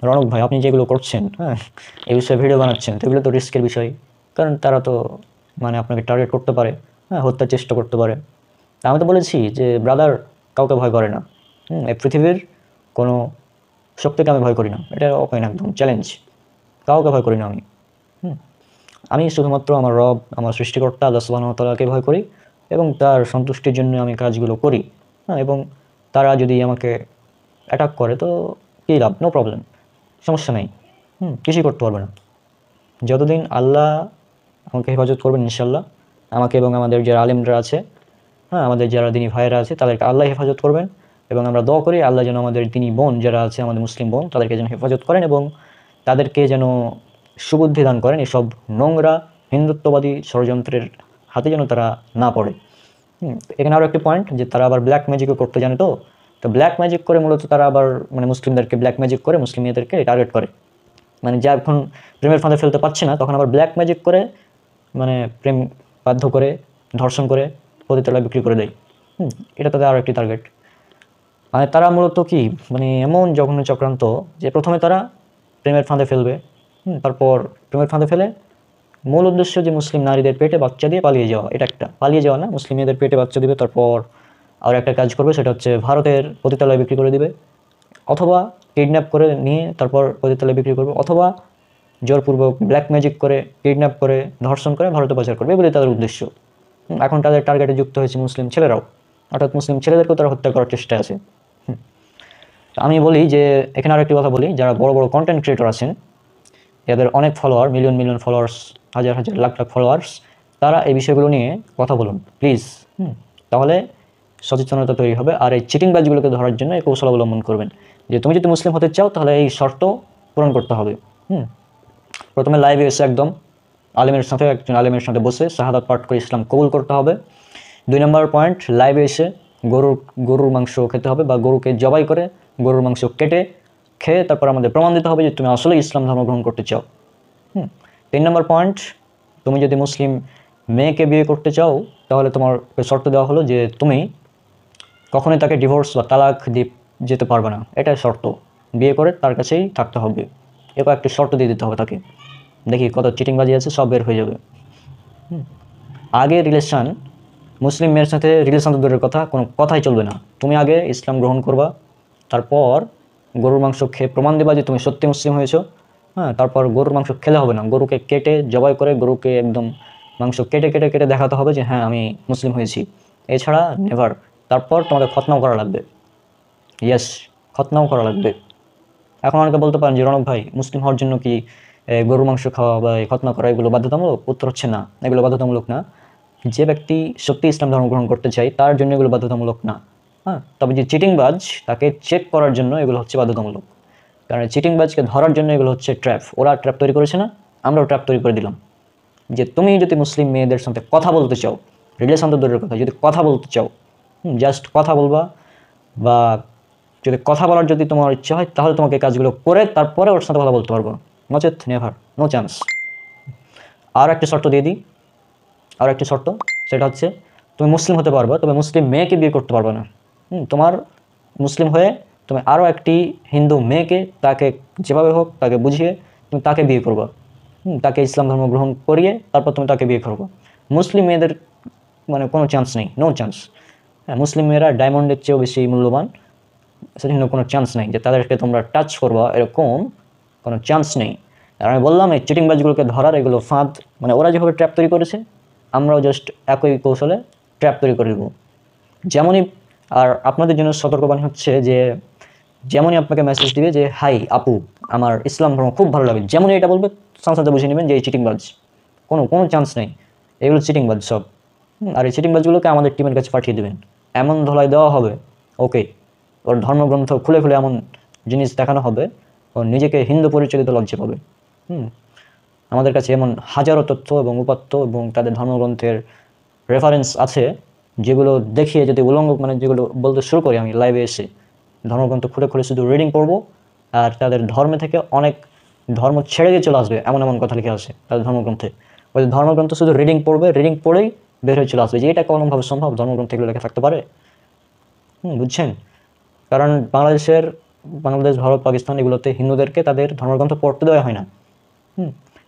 রণক ভাই আপনি যেগুলো করছেন, হ্যাঁ এই বিষয়ে ভিডিও বানাচ্ছেন, তো এগুলো তো রিস্কের বিষয়, কারণ তারা তো মানে আপনাকে টার্গেট করতে পারে, হ্যাঁ হত্যার চেষ্টা করতে পারে। তা আমি তো বলেছি যে ব্রাদার কাউকে ভয় করে না। এই পৃথিবীর কোনো শক্তিকে আমি ভয় করি না, এটা ওপেন একদম চ্যালেঞ্জ, কাউকে ভয় করি না আমি। আমি শুধুমাত্র আমার রব, আমার সৃষ্টিকর্তা আল্লাহ সুবহানাহু ওয়া তাআলাকে ভয় করি এবং তার সন্তুষ্টির জন্য আমি কাজগুলো করি। এবং তারা যদি আমাকে অ্যাটাক করে তো কী লাভ, নো প্রবলেম, সমস্যা নেই, কিছুই করতে পারবে না। যতদিন আল্লাহ আমাকে হেফাজত করবেন ইনশাল্লাহ, আমাকে এবং আমাদের যারা আলেমরা আছে, আমাদের যারা দিনী ভাইয়েরা আছে তাদেরকে আল্লাহ হেফাজত করবেন। এবং আমরা দোয়া করি আল্লাহ যেন আমাদের দিনী বোন যারা আছে, আমাদের মুসলিম বোন, তাদেরকে যেন হেফাজত করেন এবং তাদেরকে যেন সুবুদ্ধি দান করেন, এসব নোংরা হিন্দুত্ববাদী ষড়যন্ত্রের হাতে যেন তারা না পড়ে। এখানে আরও একটি পয়েন্ট, যে তারা আবার ব্ল্যাক ম্যাজিকও করতে জানে। তো ব্ল্যাক ম্যাজিক করে মূলত তারা আবার মানে মুসলিমদেরকে ব্ল্যাক ম্যাজিক করে মুসলিম মেয়েদেরকে টার্গেট করে। মানে যা এখন প্রেমের ফাঁদে ফেলতে পারছে না, তখন আবার ব্ল্যাক ম্যাজিক করে মানে প্রেম বাধ্য করে, ধর্ষণ করে, পতিতালয় বিক্রি করে দেয়। এটা তাদের আরও একটি টার্গেট। মানে তারা মূলত কি মানে এমন জঘন্য চক্রান্ত, যে প্রথমে তারা প্রেমের ফাঁদে ফেলবে, তারপর প্রেমের ফাঁদে ফেলে মূল উদ্দেশ্য যে মুসলিম নারীদের পেটে বাচ্চা দিয়ে পালিয়ে যাওয়া। এটা একটা পালিয়ে যাওয়া না, মুসলিম মেয়েদের পেটে বাচ্চা দিবে, তারপর আর একটা কাজ করবে, সেটা হচ্ছে ভারতের পতিতালয় বিক্রি করে দিবে, অথবা কিডন্যাপ করে নিয়ে তারপর পতিতালয় বিক্রি করবে, অথবা জোরপূর্বক ব্ল্যাক ম্যাজিক করে কিডন্যাপ করে ধর্ষণ করে ভারতে পাচার করবে। এগুলি তাদের উদ্দেশ্য। এখন তাদের টার্গেটে যুক্ত হয়েছে মুসলিম ছেলেরাও, অর্থাৎ মুসলিম ছেলেদেরকেও তারা হত্যা করার চেষ্টা আছে। আমি বলি যে এখানে আরেকটি কথা বলি, যারা বড় বড় কন্টেন্ট ক্রিয়েটর আছেন, এদের অনেক ফলোয়ার, মিলিয়ন মিলিয়ন ফলোয়ার্স, হাজার হাজার লাখ লাখ ফলোয়ার্স, তারা এই বিষয়গুলো নিয়ে কথা বলুন প্লিজ। তাহলে সচেতনতা তৈরি হবে। আর এই চিটিং বাজগুলোকে ধরার জন্য এই কৌশল অবলম্বন করবেন, যে তুমি যদি মুসলিম হতে চাও তাহলে এই শর্ত পূরণ করতে হবে। প্রথমে লাইভে এসে একদম একজন আলেমের সাথে বসে শাহাদাত পাঠ করে ইসলাম কবুল করতে হবে। 2 নম্বর পয়েন্ট, লাইভে এসে গরুর মাংস খেতে হবে, বা গরুকে জবাই করে গরুর মাংস কেটে খেয়ে তারপর আমাদের প্রমাণ দিতে হবে যে তুমি আসলে ইসলাম ধর্ম গ্রহণ করতে চাও। 3 নম্বর পয়েন্ট, তুমি যদি মুসলিম মেয়েকে বিয়ে করতে চাও তাহলে তোমার শর্ত দেওয়া হলো যে তুমি কখনোই তাকে ডিভোর্স বা তালাক দিয়ে যেতে পারবে না, এটাই শর্ত। বিয়ে করে তার কাছেই থাকতে হবে, এরপর একটি শর্ত দিয়ে দিতে হবে তাকে। দেখি কত চিটিংবাজি আছে, সব বের হয়ে যাবে। আগে রিলেশন, মুসলিম মেয়ের সাথে রিলেশন তো দূরের কথা, কোনো কথাই চলবে না। তুমি আগে ইসলাম গ্রহণ করবা, তারপর গরুর মাংস খেয়ে প্রমাণ দেবা যে তুমি সত্যি মুসলিম হয়েছো। তারপর গরুর মাংস খেলে হবে না, গরুকে কেটে জবাই করে গরুকে একদম মাংস কেটে কেটে কেটে দেখাতে হবে যে হ্যাঁ আমি মুসলিম হয়েছি। এছাড়া নেভার। তারপর তোমাদের খতনাও করা লাগবে, ইয়েস, খতনাও করা লাগবে। এখন অনেকে বলতে পারেন যে রণক ভাই, মুসলিম হওয়ার জন্য কি গরুর মাংস খাওয়া বা খতনা করা এগুলো বাধ্যতামূলক? উত্তর হচ্ছে না, এগুলো বাধ্যতামূলক না। যে ব্যক্তি সত্যি ইসলাম ধর্ম গ্রহণ করতে চায় তার জন্য এগুলো বাধ্যতামূলক না। তবে যে চিটিংবাজ তাকে চেক করার জন্য এগুলো হচ্ছে বাধ্যতামূলক। কারণ চিটিংবাজকে ধরার জন্য এগুলো হচ্ছে ট্র্যাপ। ওরা ট্র্যাপ তৈরি করেছে না, আমরাও ট্র্যাপ তৈরি করে দিলাম। যে তুমি যদি মুসলিম মেয়েদের সাথে কথা বলতে চাও, রিলেশন তো দূরের কথা, যদি কথা বলতে চাও, জাস্ট কথা বলবা, বা যদি কথা বলার যদি তোমার ইচ্ছা হয় তাহলে তোমাকে কাজগুলো করে তারপরে ওর সাথে কথা বলতে পারবো, নচেত নেভার, নো চান্স। আর একটা শর্ত দিয়ে দিই, আর একটি শর্ত, সেটা হচ্ছে তুমি মুসলিম হতে পারবে, তবে মুসলিম মেয়েকে বিয়ে করতে পারবে না। তোমার মুসলিম হয়ে তুমি আরও একটি হিন্দু মেয়েকে, তাকে যেভাবে হোক তাকে বুঝিয়ে তুমি তাকে বিয়ে করবা, তাকে ইসলাম ধর্ম গ্রহণ করিয়ে তারপর তুমি তাকে বিয়ে করবো। মুসলিম মেয়েদের মানে কোনো চান্স নেই, নো চান্স। মুসলিম মেয়েরা ডায়মন্ডের চেয়েও বেশি মূল্যবান, সেজন্য কোনো চান্স নেই যে তাদেরকে তোমরা টাচ করবা, এরকম কোনো চান্স নেই। আর আমি বললাম এই চিটিংবাজগুলোকে ধরার এগুলো ফাঁদ, মানে ওরা যেভাবে ট্র্যাপ তৈরি করেছে আমরাও জাস্ট একই কৌশলে ট্র্যাপ তৈরি করে দেবো। যেমনই, আর আপনাদের জন্য সতর্কবাণী হচ্ছে যে যেমনই আপনাকে মেসেজ দিবে যে হাই আপু আমার ইসলাম ধর্ম খুব ভালো লাগে, যেমনই এটা বলবে সাথে সাথে বুঝে নেবেন যে এই চিটিংবাজ, কোনো চান্স নেই, এগুলো চিটিংবাজ সব। আর এই চিটিংবাজগুলোকে আমাদের টিমের কাছে পাঠিয়ে দেবেন, এমন ধলাই দেওয়া হবে, ওকে ওর ধর্মগ্রন্থ খুলে খুলে এমন জিনিস দেখানো হবে ও নিজেকে হিন্দু পরিচয় দিতে লজ্জা পাবে। আমাদের কাছে এমন হাজারো তথ্য এবং উপাত্ত এবং তাদের ধর্মগ্রন্থের রেফারেন্স আছে, যেগুলো দেখিয়ে যদি উলঙ্গ মানে যেগুলো বলতে শুরু করি আমি লাইভে এসে, ধর্মগ্রন্থ খুলে খুলে শুধু রিডিং করব, আর তাদের ধর্মে থেকে অনেক ধর্ম ছেড়ে দিয়ে চলে আসবে, এমন এমন কথা লিখে আসে তাদের ধর্মগ্রন্থে। ওই ধর্মগ্রন্থ শুধু রিডিং পড়বে, রিডিং পড়েই বের হয়ে চলে আসবে যে এটা কোনোভাবে সম্ভব, ধর্মগ্রন্থ এগুলো লেখা থাকতে পারে। বুঝছেন? কারণ বাংলাদেশ, ভারত, পাকিস্তান এগুলোতে হিন্দুদেরকে তাদের ধর্মগ্রন্থ পড়তে দেওয়া হয় না।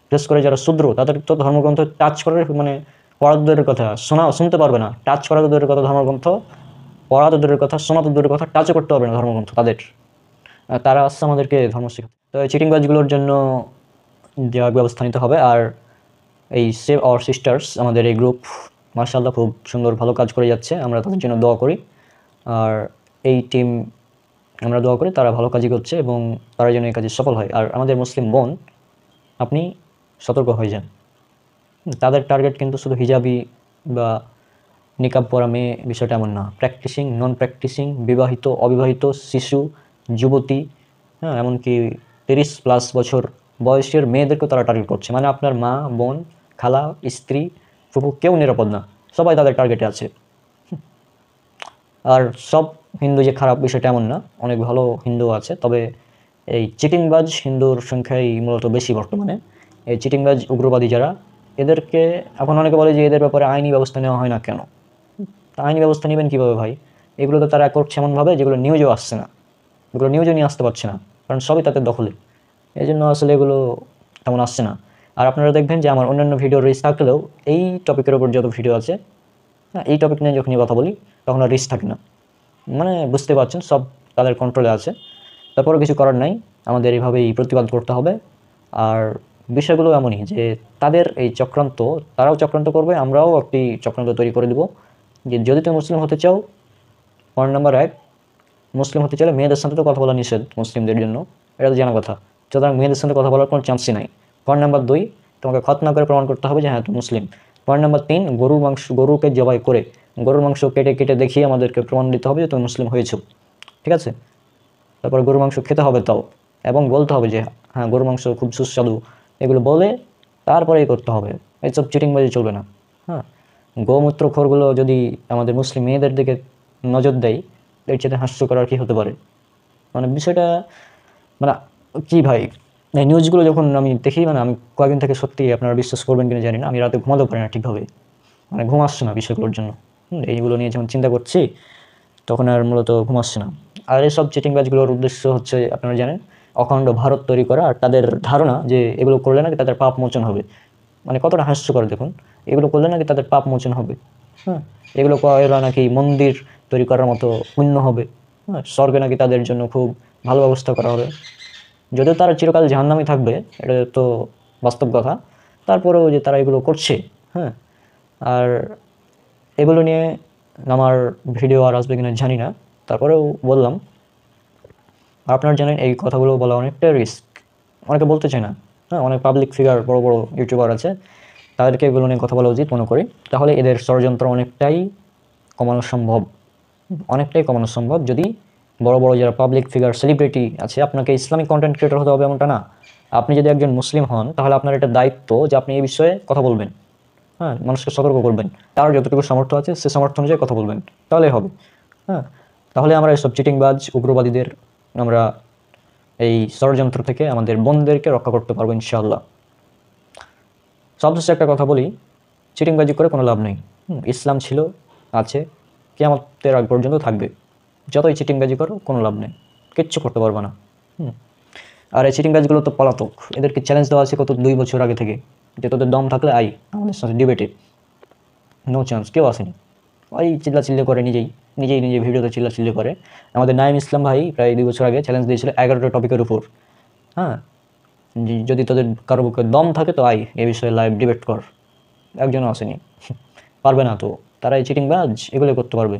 বিশেষ করে যারা শূদ্র তাদের তো ধর্মগ্রন্থ টাচ করার মানে পড়া তো দূরের কথা, শুনতে পারবে না, টাচ করা তো দূরের কথা, ধর্মগ্রন্থ পড়া তো দূরের কথা, শোনা তো দূরের কথা, টাচও করতে পারবে না ধর্মগ্রন্থ তাদের। তারা আসছে আমাদেরকে ধর্ম শেখাতে। তো এই চিটিংবাজগুলোর জন্য দেওয়ার ব্যবস্থা নিতে হবে। আর এই সেভ আওয়ার সিস্টার্স আমাদের এই গ্রুপ মাশাআল্লাহ খুব সুন্দর ভালো কাজ করে যাচ্ছে, আমরা তাদের জন্য দোয়া করি। আর এই টিম আমরা দোয়া করি তারা ভালো কাজই করছে এবং তারা যেন এই কাজে সফল হয়। আর আমাদের মুসলিম বোন, আপনি সতর্ক হয়ে যান। তাদের টার্গেট কিন্তু শুধু হিজাবি বা নিকাব পরা মেয়ে, বিষয়টা এমন না। প্র্যাকটিসিং, নন প্র্যাকটিসিং, বিবাহিত, অবিবাহিত, শিশু, যুবতী, হ্যাঁ, এমনকি 30+ বছর বয়সের মেয়েদেরকেও তারা টার্গেট করছে। মানে আপনার মা, বোন, খালা, স্ত্রী, ফুফু কেউ নিরাপদ না, সবাই তাদের টার্গেটে আছে। আর সব হিন্দু যে খারাপ, বিষয়টা এমন না, অনেক ভালো হিন্দু আছে। তবে এই চিটিংবাজ হিন্দুর সংখ্যাই মূলত বেশি বর্তমানে। এই চিটিংবাজ উগ্রবাদী যারা, এদেরকে এখন অনেকে বলে যে এদের ব্যাপারে আইনি ব্যবস্থা নেওয়া হয় না কেন। তা আইনি ব্যবস্থা নেবেন কীভাবে ভাই? এগুলো তো তারা করছে এমনভাবে যেগুলো নিউজেও আসছে না, এগুলো নিউজে নিয়ে আসতে পারছে না, কারণ সবই তাদের দখলে। এই জন্য আসলে এগুলো তেমন আসছে না। আর আপনারা দেখবেন যে আমার অন্যান্য ভিডিও রিচ থাকলেও এই টপিকের ওপর যত ভিডিও আছে, হ্যাঁ, এই টপিক নিয়ে যখনই কথা বলি তখন আর রিচ থাকে না। মানে বুঝতে পারছেন, সব তাদের কন্ট্রোলে আছে। তারপরেও কিছু করার নাই, আমাদের এইভাবেই প্রতিবাদ করতে হবে। আর বিষয়গুলো এমনই যে তাদের এই চক্রান্ত, তারাও চক্রান্ত করবে, আমরাও একটি চক্রান্ত তৈরি করে দেবো যে যদি তুমি মুসলিম হতে চাও, পয়েন্ট নাম্বার 1, মুসলিম হতে চাইলে মেয়েদের সাথে তো কথা বলা নিষেধ মুসলিমদের জন্য, এটা তো জানা কথা। সুতরাং মেয়েদের সাথে কথা বলার কোনো চান্সই নাই। পয়েন্ট নাম্বার 2, তোমাকে খতনা করে প্রমাণ করতে হবে যে হ্যাঁ তুমি মুসলিম। পয়েন্ট নাম্বার 3, গরুকে জবাই করে, গরুর মাংস কেটে কেটে দেখিয়ে আমাদেরকে প্রমাণ দিতে হবে যে তুমি মুসলিম হয়েছো। ঠিক আছে? তারপর গরুর মাংস খেতে হবে তাও, এবং বলতে হবে যে হ্যাঁ গরুর মাংস খুব সুস্বাদু, এগুলো বলে তারপরেই করতে হবে। এইসব চিটিংবাজি চলবে না। হ্যাঁ, গোমূত্রখোরগুলো যদি আমাদের মুসলিম মেয়েদের দিকে নজর দেয়, এর চেয়ে হাস্যকর আর কি হতে পারে? মানে বিষয়টা, মানে কি ভাই, এই নিউজগুলো যখন আমি দেখি, মানে আমি কয়েকদিন থেকে সত্যি, আপনারা বিশ্বাস করবেন কিনা জানি না, আমি রাতে ঘুমাতেও পারি না ঠিকভাবে, মানে ঘুম আসছে না বিষয়গুলোর জন্য। এইগুলো নিয়ে যখন চিন্তা করছি তখন আর মূলত ঘুম আসছে না। আর এইসব চিটিংবাজগুলোর উদ্দেশ্য হচ্ছে আপনারা জানেন, অখণ্ড ভারত তৈরি করা। আর তাদের ধারণা যে এগুলো করলে নাকি তাদের পাপ মোচন হবে। মানে কতটা হাস্যকর দেখুন, এগুলো করলে নাকি তাদের পাপ মোচন হবে। হ্যাঁ, এগুলো করা নাকি মন্দির তৈরি করার মতো পুণ্য হবে। হ্যাঁ, স্বর্গে নাকি তাদের জন্য খুব ভালো ব্যবস্থা করা হবে। যদিও তারা চিরকাল জাহান্নামে থাকবে, এটা তো বাস্তব কথা। তারপরেও যে তারা এগুলো করছে, হ্যাঁ, আর এগুলো নিয়ে আমার ভিডিও আর আসবে কিনা জানি না, তারপরেও বললাম। আর আপনারা জানেন এই কথাগুলো বলা অনেকটা রিস্ক, অনেকে বলতে চায় না। হ্যাঁ, অনেক পাবলিক ফিগার, বড় বড় ইউটিউবার আছে, তাদেরকে এগুলো নিয়ে কথা বলা উচিত মনে করি। তাহলে এদের ষড়যন্ত্র অনেকটাই কমানো সম্ভব, অনেকটাই কমানো সম্ভব। যদি বড় বড় যারা পাবলিক ফিগার, সেলিব্রিটি আছে, আপনাকে ইসলামিক কন্টেন্ট ক্রিয়েটর হতে হবে এমনটা না। আপনি যদি একজন মুসলিম হন, তাহলে আপনার এটা দায়িত্ব যে আপনি এই বিষয়ে কথা বলবেন। হ্যাঁ, মানুষকে সতর্ক করবেন, তার যতটুকু সামর্থ্য আছে সে সামর্থ্য অনুযায়ী কথা বলবেন, তাহলেই হবে। হ্যাঁ, তাহলে আমরা এইসব চিটিংবাজ উগ্রবাদীদের, আমরা এই ষড়যন্ত্র থেকে আমাদের বোনদেরকে রক্ষা করতে পারবো ইনশাআল্লাহ। সবশেষে একটা কথা বলি, চিটিংবাজি করে কোনো লাভ নেই। ইসলাম ছিল, আছে, কিয়ামতের আগ পর্যন্ত থাকবে। যতই চিটিংবাজি করো কোনো লাভ নেই, কিচ্ছু করতে পারবে না। আর এই চিটিংবাজগুলো তো পলাতক, এদেরকে চ্যালেঞ্জ দেওয়া আছে কত 2 বছর আগে থেকে, যে তোদের দম থাকলে আই আমাদের সাথে ডিবেটে। নো চান্স, কেউ আসেনি। ওই চিল্লাচিল্লি করে, নিজেই ভিডিওতে চিল্লাচিল্লি করে। আমাদের নাইম ইসলাম ভাই প্রায় 2 বছর আগে চ্যালেঞ্জ দিয়েছিল 11টা টপিকের উপর। হ্যাঁ, যদি তোদের কারো বুকে দম থাকে তো আই এ বিষয়ে লাইভ ডিবেট কর। একজনও আসেনি, পারবে না তো। তারা এই চিটিংবাজ এগুলো করতে পারবে,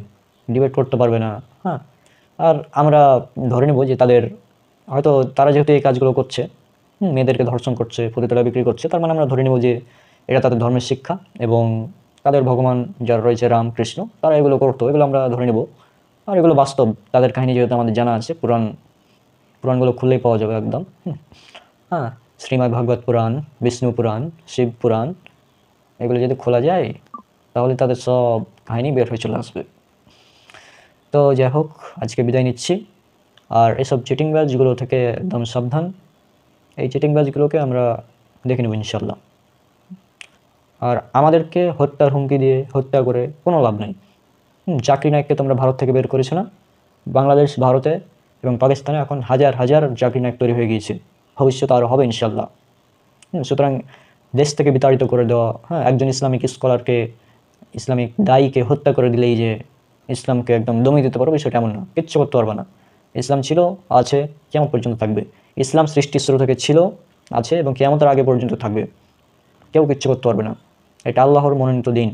ডিবেট করতে পারবে না। হ্যাঁ, আর আমরা ধরে নেব যে তাদের, হয়তো তারা যেহেতু এই কাজগুলো করছে, মেয়েদেরকে ধর্ষণ করছে, পতিতারা বিক্রি করছে, তার মানে আমরা ধরে নেব যে এটা তাদের ধর্মের শিক্ষা, এবং তাদের ভগবান যারা রয়েছে রাম, কৃষ্ণ, তারা এগুলো করতো, এগুলো আমরা ধরে নেব। আর এগুলো বাস্তব, তাদের কাহিনী যেহেতু আমাদের জানা আছে, পুরাণগুলো খুললেই পাওয়া যাবে একদম। হ্যাঁ, শ্রীমদ্ ভাগবত পুরাণ, বিষ্ণু পুরাণ, শিব পুরাণ, এগুলো যদি খোলা যায় তাহলে তাদের সব কাহিনী বের হয়ে চলে আসবে। তো যাই হোক, আজকে বিদায় নিচ্ছি। আর এসব চিটিংবাজগুলো থেকে একদম সাবধান। এই চিটিংবাজগুলোকে আমরা দেখে নেব ইনশাল্লাহ। আর আমাদেরকে হত্যার হুমকি দিয়ে, হত্যা করে কোনো লাভ নেই। জাকির নায়েককে তোমরা ভারত থেকে বের করেছো না? বাংলাদেশ, ভারতে এবং পাকিস্তানে এখন হাজার হাজার জাকির নায়েক তৈরি হয়ে গিয়েছে, ভবিষ্যতে আরও হবে ইনশাল্লাহ। সুতরাং দেশ থেকে বিতাড়িত করে দেওয়া, হ্যাঁ, একজন ইসলামিক স্কলারকে, ইসলামিক দায়ীকে হত্যা করে দিলেই যে ইসলামকে একদম দমিয়ে দিতে পারো, বিষয়টা এমন না, কিচ্ছু করতে পারবে না। ইসলাম ছিল, আছে, কিয়ামত পর্যন্ত থাকবে। ইসলাম সৃষ্টির শুরু থেকে ছিল, আছে এবং কিয়ামতের আগে পর্যন্ত থাকবে। কেউ কিচ্ছু করতে পারবে না। এটা আল্লাহর মনোনীত দিন।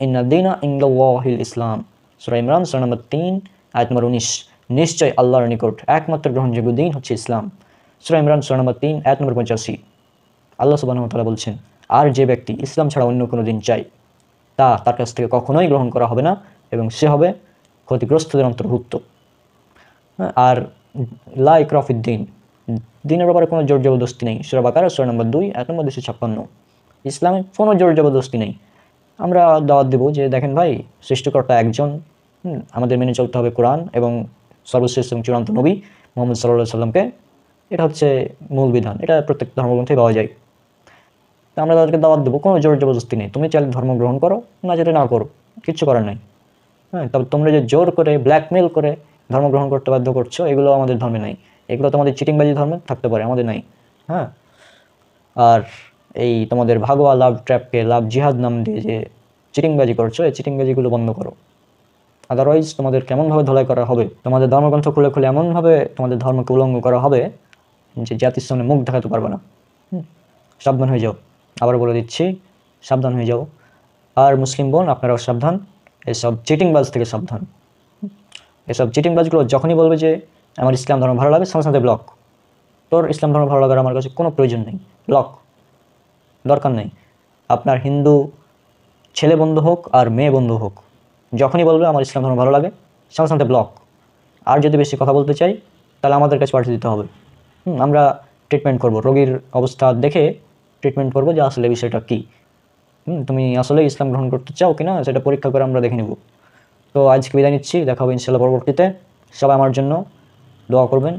ইন্না দীনা ইনদাল্লাহিল ইসলাম, সূরা ইমরান সূরা নম্বর 3 আয়াত নম্বর 19। নিশ্চয় আল্লাহর নিকট একমাত্র গ্রহণযোগ্য দিন হচ্ছে ইসলাম। সূরা ইমরান সূরা নম্বর 3 আয়াত নম্বর 85। আল্লাহ সুবহানাহু ওয়া তাআলা বলছেন, আর যে ব্যক্তি ইসলাম ছাড়া অন্য কোনো দিন চায় তার কাছ থেকে কখনোই গ্রহণ করা হবে না এবং সে হবে ক্ষতিগ্রস্তদের অন্তর্ভুক্ত। আর লা ইকরাহা ফিদ-দীন, দিনের ব্যাপারে কোনো জোর জবরদস্তি নেই। সূরা বাকারা সূরা নম্বর 2 আয়াত নম্বর 256। ইসলামে কোনো জোর জবরদস্তি নেই। আমরা দাওয়াত দেবো যে দেখেন ভাই, সৃষ্টিকর্তা একজন, আমাদের মেনে চলতে হবে কোরআন এবং সর্বশ্রেষ্ঠ এবং চূড়ান্ত নবী মুহাম্মদ সাল্লাল্লাহু আলাইহি সাল্লামকে। এটা হচ্ছে মূল বিধান, এটা প্রত্যেক ধর্মগ্রন্থেই পাওয়া যায়। তা আমরা তাদেরকে দাওয়াত দেবো, কোনো জোর জবরদস্তি নেই। তুমি চাইলে ধর্ম গ্রহণ করো, না যেটা না করো, কিচ্ছু করার নাই। তবে তোমরা যে জোর করে ব্ল্যাকমেল করে ধর্ম গ্রহণ করতে বাধ্য করছো, এগুলো আমাদের ধর্মে নাই। এগুলো তোমাদের চিটিংবাজি ধর্মে থাকতে পারে, আমাদের নাই। আর এই তোমাদের ভাগোয়া লাভ ট্র্যাপকে লাভ জিহাদ নাম দিয়ে যে চিটিংবাজি করছো, এই চিটিংবাজিগুলো বন্ধ করো। আদারওয়াইজ তোমাদের কেমনভাবে ধলাই করা হবে, তোমাদের ধর্মগ্রন্থ খুলে খুলে এমনভাবে তোমাদের ধর্মকে উলঙ্গ করা হবে যে জাতির সামনে মুখ দেখাতে পারবে না। সাবধান হয়ে যাও, আবার বলে দিচ্ছি, সাবধান হয়ে যাও। আর মুসলিম বোন, আপনারাও সাবধান, এসব চিটিংবাজ থেকে সাবধান। এসব চিটিংবাজগুলো যখনই বলবে যে আমার ইসলাম ধর্ম ভালো লাগে, সঙ্গে সঙ্গে ব্লক। তোর ইসলাম ধর্ম ভালো লাগার আমার কাছে কোনো প্রয়োজন নেই, ব্লক, দরকার নেই। আপনার হিন্দু ছেলে বন্ধু হোক আর মেয়ে বন্ধু হোক, যখনই বলবে আমার ইসলাম ধর্ম ভালো লাগে, সঙ্গে সঙ্গে ব্লক। আর যদি বেশি কথা বলতে চাই তাহলে আমাদের কাছে পাঠিয়ে দিতে হবে। আমরা ট্রিটমেন্ট করব, রোগীর অবস্থা দেখে ট্রিটমেন্ট করব যে আসলে বিষয়টা কী। তুমি আসলে ইসলাম গ্রহণ করতে চাও কি না সেটা পরীক্ষা করে আমরা দেখে নেব। তো আজকে বিদায় নিচ্ছি, দেখা হবে ইনশাআল্লাহ পরবর্তীতে। সবাই আমার জন্য দোয়া করবেন,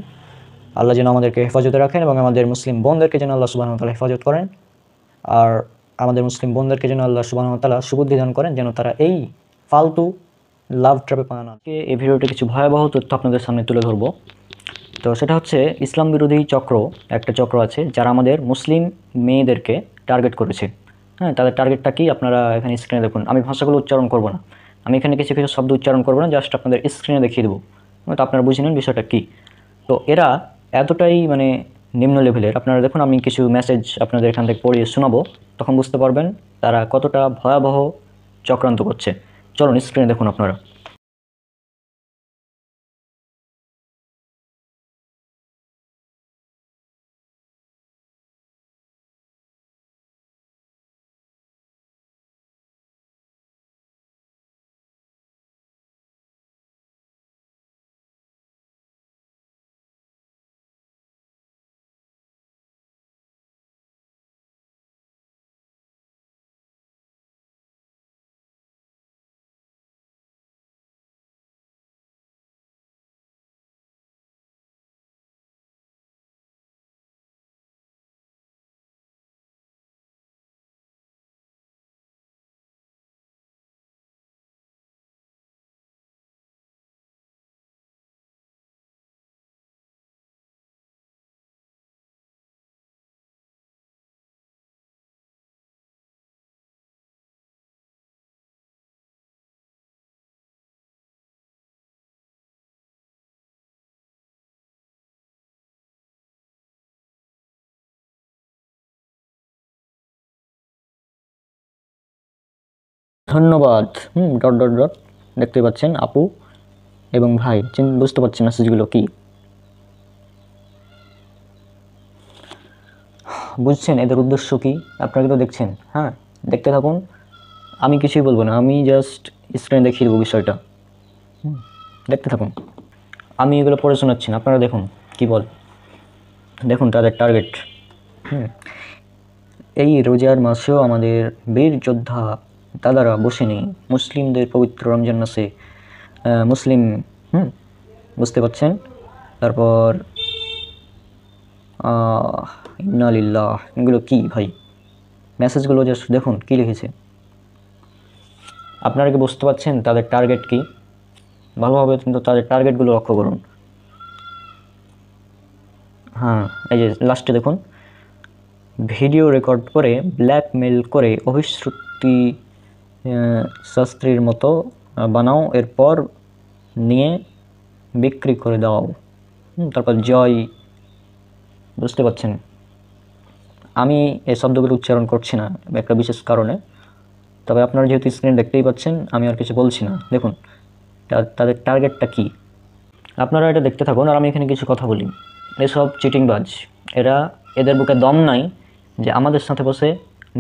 আল্লাহ যেন আমাদেরকে হেফাজতে রাখেন এবং আমাদের মুসলিম বোনদেরকে যেন আল্লাহ সুবহানাহু ওয়া তাআলা হেফাজত করেন। আর আমাদের মুসলিম বোনদেরকে যেন আল্লাহ সুবহানাহু ওয়া তাআলা সুবুদ্ধি দান করেন, যেন তারা এই ফালতু লাভ ট্র্যাপে পা না। এই ভিডিওতে কিছু ভয়াবহ তথ্য আপনাদের সামনে তুলে ধরবো। তো সেটা হচ্ছে ইসলাম বিরোধী একটা চক্র আছে যারা আমাদের মুসলিম মেয়েদেরকে টার্গেট করেছে। তাদের টার্গেটটা কি আপনারা এখানে স্ক্রিনে দেখুন। আমি ভাষাগুলো উচ্চারণ করব না, আমি এখানে কিছু কিছু শব্দ উচ্চারণ করব না, জাস্ট আপনাদের স্ক্রিনে দেখিয়ে দেবো, তো আপনারা বুঝে নিন বিষয়টা কী। তো এরা এতটাই নিম্ন লেভেলের, আপনারা দেখুন আমি কিছু মেসেজ আপনাদের এখান থেকে পড়িয়ে শোনাবো, তখন বুঝতে পারবেন তারা কতটা ভয়াবহ চক্রান্ত করছে। চলুন স্ক্রিনে দেখুন আপনারা। ধন্যবাদ। ডট ডট ডট দেখতে পাচ্ছেন আপু এবং ভাই, বুঝতে পারছেন মেসেজগুলো কি বুঝছেন, এদের উদ্দেশ্য কি আপনারা কিন্তু দেখছেন। দেখতে থাকুন, আমি কিছুই বলবো না, আমি জাস্ট স্ক্রিনে দেখিয়ে দেবো বিষয়টা। দেখতে থাকুন, আমি এগুলো পড়ে শোনাচ্ছি না, আপনারা দেখুন কি বল। দেখুন তাদের টার্গেট। এই রোজার মাসেও আমাদের বীর যোদ্ধা দাদারা বসে নেই, মুসলিমদের পবিত্র রমজান মাসে মুসলিম বুঝতে পারছেন। তারপর ইন্না লিল্লাহ, এগুলো কী ভাই, মেসেজগুলো জাস্ট দেখুন কী লিখেছে। আপনারা কি বুঝতে পারছেন তাদের টার্গেট কি? ভালোভাবে কিন্তু তাদের টার্গেটগুলো লক্ষ্য করুন। এই যে লাস্টে দেখুন, ভিডিও রেকর্ড করে ব্ল্যাকমেল করে অভিশ্রুতি শাস্ত্রীর মতো বানাও, এরপর নিয়ে বিক্রি করে দাও। তারপর জয়, বুঝতে পারছেন? আমি এই শব্দগুলো উচ্চারণ করছি না একটা বিশেষ কারণে, তবে আপনারা যেহেতু স্ক্রিন দেখতেই পাচ্ছেন আমি আর কিছু বলছি না। দেখুন তাদের টার্গেটটা কি, আপনারা এটা দেখতে থাকুন আর আমি এখানে কিছু কথা বলি। এসব চিটিংবাজ, এদের বুকে দম নাই যে আমাদের সাথে বসে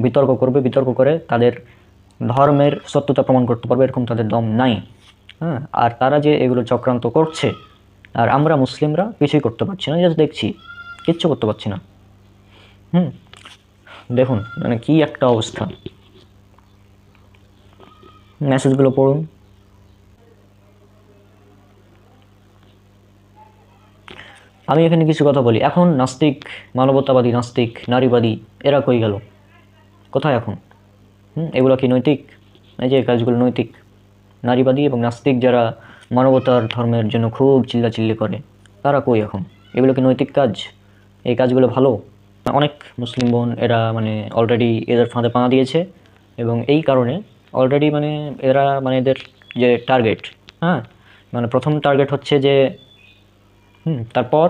বিতর্ক করবে, বিতর্ক করে তাদের ধর্মের সত্যতা প্রমাণ করতে পারবে, এরকম তাদের দম নাই। হ্যাঁ, আর তারা যে এগুলো চক্রান্ত করছে আর আমরা মুসলিমরা কিছুই করতে পারছি না, জাস্ট দেখছি, কিচ্ছু করতে পারছি না। দেখুন মানে কি একটা অবস্থা। মেসেজগুলো পড়ুন। আমি এখানে কিছু কথা বলি। এখন নাস্তিক, মানবতাবাদী নাস্তিক, নারীবাদী এরা কই গেল, কোথায় এখন? এগুলো কি নৈতিক? এই যে কাজগুলো নৈতিক? নারীবাদী এবং নাস্তিক যারা মানবতার ধর্মের জন্য খুব চিল্লাচিল্লি করে, তারা কই এখন? এগুলো কি নৈতিক কাজ? এই কাজগুলো ভালো? অনেক মুসলিম বোন এরা মানে অলরেডি এদের ফাঁদে পা দিয়েছে এবং এই কারণে অলরেডি মানে এরা মানে এদের যে টার্গেট, হ্যাঁ মানে প্রথম টার্গেট হচ্ছে যে তারপর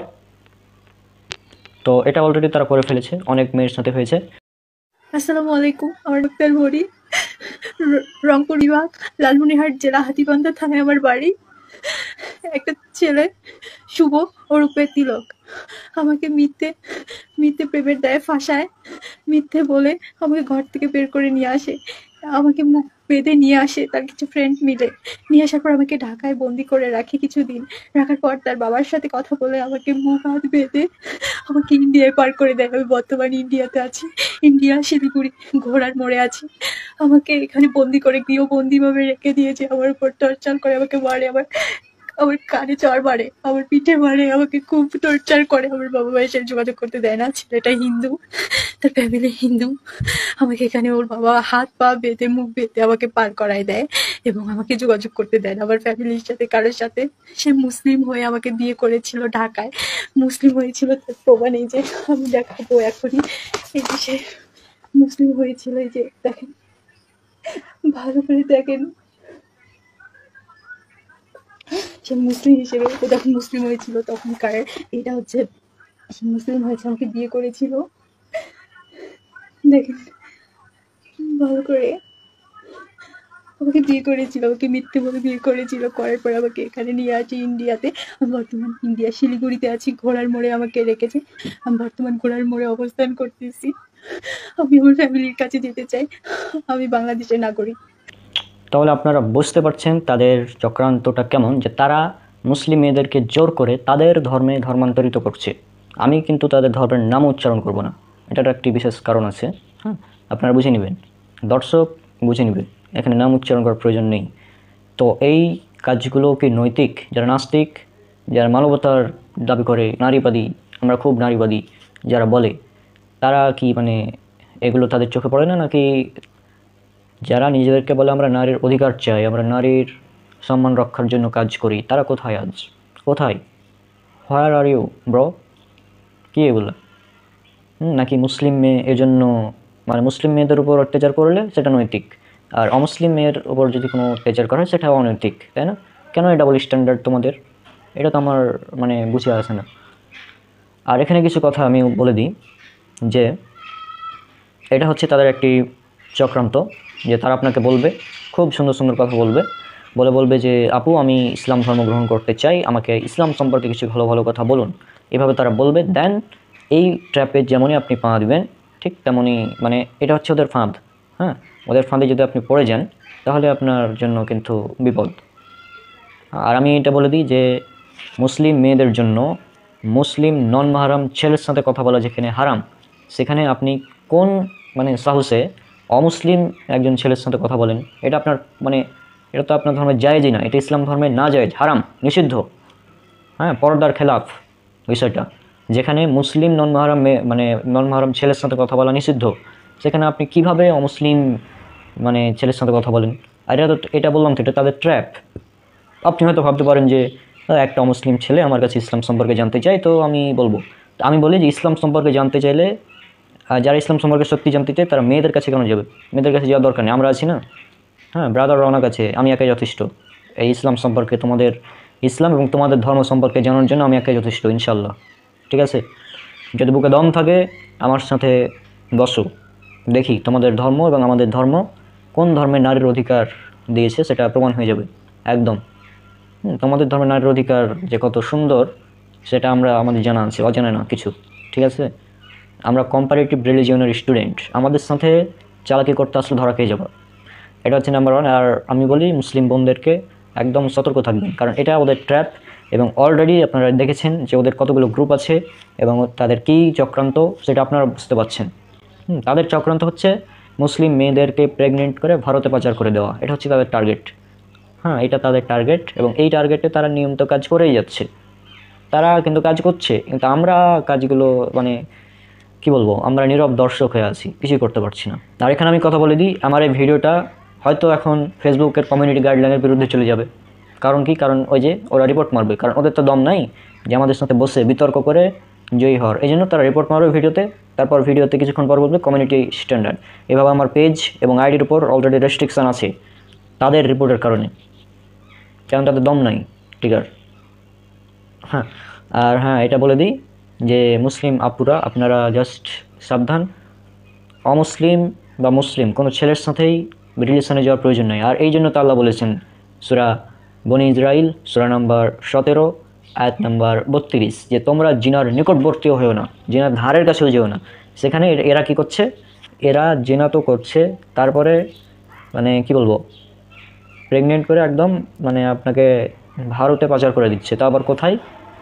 তো এটা অলরেডি তারা করে ফেলেছে, অনেক মেয়ের সাথে হয়েছে। আসসালামু আলাইকুম। আমার ডক্টর ভরি, রংপুর বিভাগ, লালমনিরহাট জেলা, হাতীবান্ধা থানায় আমার বাড়ি। একটা ছেলে শুভ ওরূপে তিলক আমাকে মিথ্যে মিথ্যে প্রেমের দায়ে ফাঁসায়, মিথ্যে বলে আমাকে ঘর থেকে বের করে নিয়ে আসে, আমাকে মুখ বেঁধে নিয়ে আসে তার কিছু ফ্রেন্ড মিলে। নিয়ে আসার পর আমাকে ঢাকায় বন্দি করে রাখে কিছুদিন। রাখার পর তার বাবার সাথে কথা বলে আমাকে মুখ হাত বেঁধে আমাকে ইন্ডিয়ায় পার করে দেয়। আমি বর্তমানে ইন্ডিয়াতে আছি, ইন্ডিয়া শিলিগুড়ি ঘোড়ার মোড়ে আছি। আমাকে এখানে বন্দি করে গৃহবন্দী ভাবে রেখে দিয়েছে, আমার উপর টর্চার করে, আমাকে মারে, আমার কানে চড় মারে, আমার পিঠে মারে, আমাকে খুব টর্চার করে। আমার বাবা মায়ের সাথে যোগাযোগ করতে দেয় না। ছেলেটা হিন্দু, তার ফ্যামিলি হিন্দু। আমাকে এখানে ওর বাবা হাত পা বেঁধে মুখ বেঁধে আমাকে পার করায় দেয় এবং আমাকে যোগাযোগ করতে দেয় না আমার ফ্যামিলির সাথে, কারোর সাথে। সে মুসলিম হয়ে আমাকে বিয়ে করেছিল ঢাকায়, মুসলিম হয়েছিল, তার প্রমাণ এই যে আমি দেখাবো এখনই। এই যে সে মুসলিম হয়েছিল, এই যে দেখেন, ভালো করে দেখেন, সে মুসলিম হিসেবে যখন মুসলিম হয়েছিল তখনকার এটা হচ্ছে, সে মুসলিম হয়েছে, আমাকে বিয়ে করেছিল। দেখেন ভালো করে, আমাকে বিয়ে করেছিল, আমাকে মিথ্যে বলে বিয়ে করেছিল। করার পর আমাকে এখানে নিয়ে আসে ইন্ডিয়াতে। আমি বর্তমান ইন্ডিয়া শিলিগুড়িতে আছি, ঘোড়ার মোড়ে আমাকে রেখেছে। আমি বর্তমান ঘোড়ার মোড়ে অবস্থান করতেছি। আমি আমার ফ্যামিলির কাছে যেতে চাই, আমি বাংলাদেশের নাগরিক। তাহলে আপনারা বুঝতে পারছেন তাদের চক্রান্তটা কেমন, যে তারা মুসলিম মেয়েদেরকে জোর করে তাদের ধর্মে ধর্মান্তরিত করছে। আমি কিন্তু তাদের ধর্মের নাম উচ্চারণ করব না, এটার একটি বিশেষ কারণ আছে। হ্যাঁ, আপনারা বুঝে নেবেন, দর্শক বুঝে নেবে, এখানে নাম উচ্চারণ করার প্রয়োজন নেই। তো এই কাজগুলো কি নৈতিক? যারা নাস্তিক, যারা মানবতার দাবি করে, নারীবাদী, আমরা খুব নারীবাদী যারা বলে, তারা কি মানে এগুলো তাদের চোখে পড়ে না? নাকি যারা নিজেদেরকে বলে আমরা নারীর অধিকার চাই, আমরা নারীর সম্মান রক্ষার জন্য কাজ করি, তারা কোথায় আজ? কোথায়? হোয়ার আর ইউ ব্রো? কি এগুলো? নাকি মুসলিম মেয়ে এজন্য মানে মুসলিম মেয়েদের উপর অত্যাচার করলে সেটা নৈতিক, আর অমুসলিম মেয়ের উপর যদি কোনো অত্যাচার করা হয় সেটা অনৈতিক, তাই না? কেন এই ডাবল স্ট্যান্ডার্ড তোমাদের? এটা তো আমার মানে বুঝে আসে না। আর এখানে কিছু কথা আমি বলে দিই যে এটা হচ্ছে তাদের একটি চক্রান্ত, যে তারা আপনাকে বলবে, খুব সুন্দর সুন্দর কথা বলবে যে আপু আমি ইসলাম ধর্ম গ্রহণ করতে চাই, আমাকে ইসলাম সম্পর্কে কিছু ভালো ভালো কথা বলুন। এভাবে তারা বলবে। দেন এই ট্র্যাপে যেমনই আপনি পা দিবেন ঠিক তেমনই মানে এটা হচ্ছে ওদের ফাঁদ। হ্যাঁ, ওদের ফাঁদে যদি আপনি পড়ে যান তাহলে আপনার জন্য কিন্তু বিপদ। আর আমি এটা বলে দিই যে মুসলিম মেয়েদের জন্য মুসলিম নন মাহরাম ছেলের সাথে কথা বলা যেখানে হারাম, সেখানে আপনি কোন মানে সাহসে অমুসলিম একজন ছেলের সাথে কথা বলেন? এটা আপনার মানে এটা তো আপনার ধর্মে জায়েজই না, এটা ইসলাম ধর্মে না জায়েজ, হারাম, নিষিদ্ধ। হ্যাঁ, পর্দার খেলাফ বিষয়টা। যেখানে মুসলিম নন মাহরাম মানে নন মাহরাম ছেলের সাথে কথা বলা নিষিদ্ধ, সেখানে আপনি কিভাবে অমুসলিম মানে ছেলের সাথে কথা বলেন? আর এটা বললাম তো, এটা তাদের ট্র্যাপ। আপনি হয়তো ভাবতে পারেন যে একটা অমুসলিম ছেলে আমার কাছে ইসলাম সম্পর্কে জানতে চাই, তো আমি বলবো, আমি বলি যে ইসলাম সম্পর্কে জানতে চাইলে যারা ইসলাম সম্পর্কে সত্যি জানতে চায় তারা মেয়েদের কাছে কেন যাবে? মেয়েদের কাছে যাওয়ার দরকার নেই, আমরা আছি না। হ্যাঁ, ব্রাদার অনেক আছে, আমি একাই যথেষ্ট এই ইসলাম সম্পর্কে তোমাদের ইসলাম এবং তোমাদের ধর্ম সম্পর্কে জানার জন্য আমি একাই যথেষ্ট, ইনশাল্লাহ। ঠিক আছে, যদি বুকে দম থাকে আমার সাথে বসো, দেখি তোমাদের ধর্ম এবং আমাদের ধর্ম কোন ধর্মের নারীর অধিকার দিয়েছে সেটা প্রমাণ হয়ে যাবে একদম। তোমাদের ধর্মের নারীর অধিকার যে কত সুন্দর সেটা আমরা আমাদের জানা আছে, অজানা না কিছু। ঠিক আছে, আমরা কম্পারেটিভ রিলিজিয়নের স্টুডেন্ট, আমাদের সাথে চালাকি করতে আসলে ধরা খেয়ে যাবো। এটা হচ্ছে নাম্বার 1। আর আমি বলি মুসলিম বোনদেরকে একদম সতর্ক থাকবেন, কারণ এটা ওদের ট্র্যাপ, এবং অলরেডি আপনারা দেখেছেন যে ওদের কতগুলো গ্রুপ আছে এবং তাদের কী চক্রান্ত সেটা আপনারা বুঝতে পারছেন। তাদের চক্রান্ত হচ্ছে মুসলিম মেয়েদেরকে প্রেগনেন্ট করে ভারতে পাচার করে দেওয়া, এটা হচ্ছে তাদের টার্গেট। হ্যাঁ, এটা তাদের টার্গেট, এবং এই টার্গেটে তারা নিয়মিত কাজ করেই যাচ্ছে। তারা কিন্তু কাজ করছে, কিন্তু আমরা কাজগুলো মানে কি বলবো, আমরা নীরব দর্শক হয়ে আছি, কিছুই করতে পারছি না। আর এখানে আমি কথা বলে দিই, আমার এই ভিডিওটা হয়তো এখন ফেসবুকের কমিউনিটি গাইডলাইনের বিরুদ্ধে চলে যাবে। কারণ কি, কারণ ওই যে ওরা রিপোর্ট মারবে, কারণ ওদের তো দম নাই যে আমাদের সাথে বসে বিতর্ক করে জয়ী হওয়ার। এই জন্য তারা রিপোর্ট মারবে ভিডিওতে, তারপর ভিডিওতে কিছুক্ষণ পর বলবে কমিউনিটি স্ট্যান্ডার্ড। এভাবে আমার পেজ এবং আইডির উপর অলরেডি রেস্ট্রিকশান আছে তাদের রিপোর্টের কারণে, কারণ তাদের দম নাই। ঠিক আছে, হ্যাঁ। আর হ্যাঁ, এটা বলে দিই যে মুসলিম আপুরা আপনারা জাস্ট সাবধান, অমুসলিম বা মুসলিম কোনো ছেলের সাথেই রিলেশনে যাওয়ার প্রয়োজন নেই। আর এই জন্য তো আল্লাহ বলেছেন সূরা বনী ইসরাইল সূরা নাম্বার 17 আয়াত নাম্বার 32 যে তোমরা জিনার নিকটবর্তীও হয়েও না, জিনার ধারের কাছেও যেও না। সেখানে এরা কি করছে, এরা জিনা তো করছে, তারপরে মানে কি বলবো, প্রেগনেন্ট করে একদম মানে আপনাকে ভারতে পাচার করে দিচ্ছে, তা আবার কোথায়,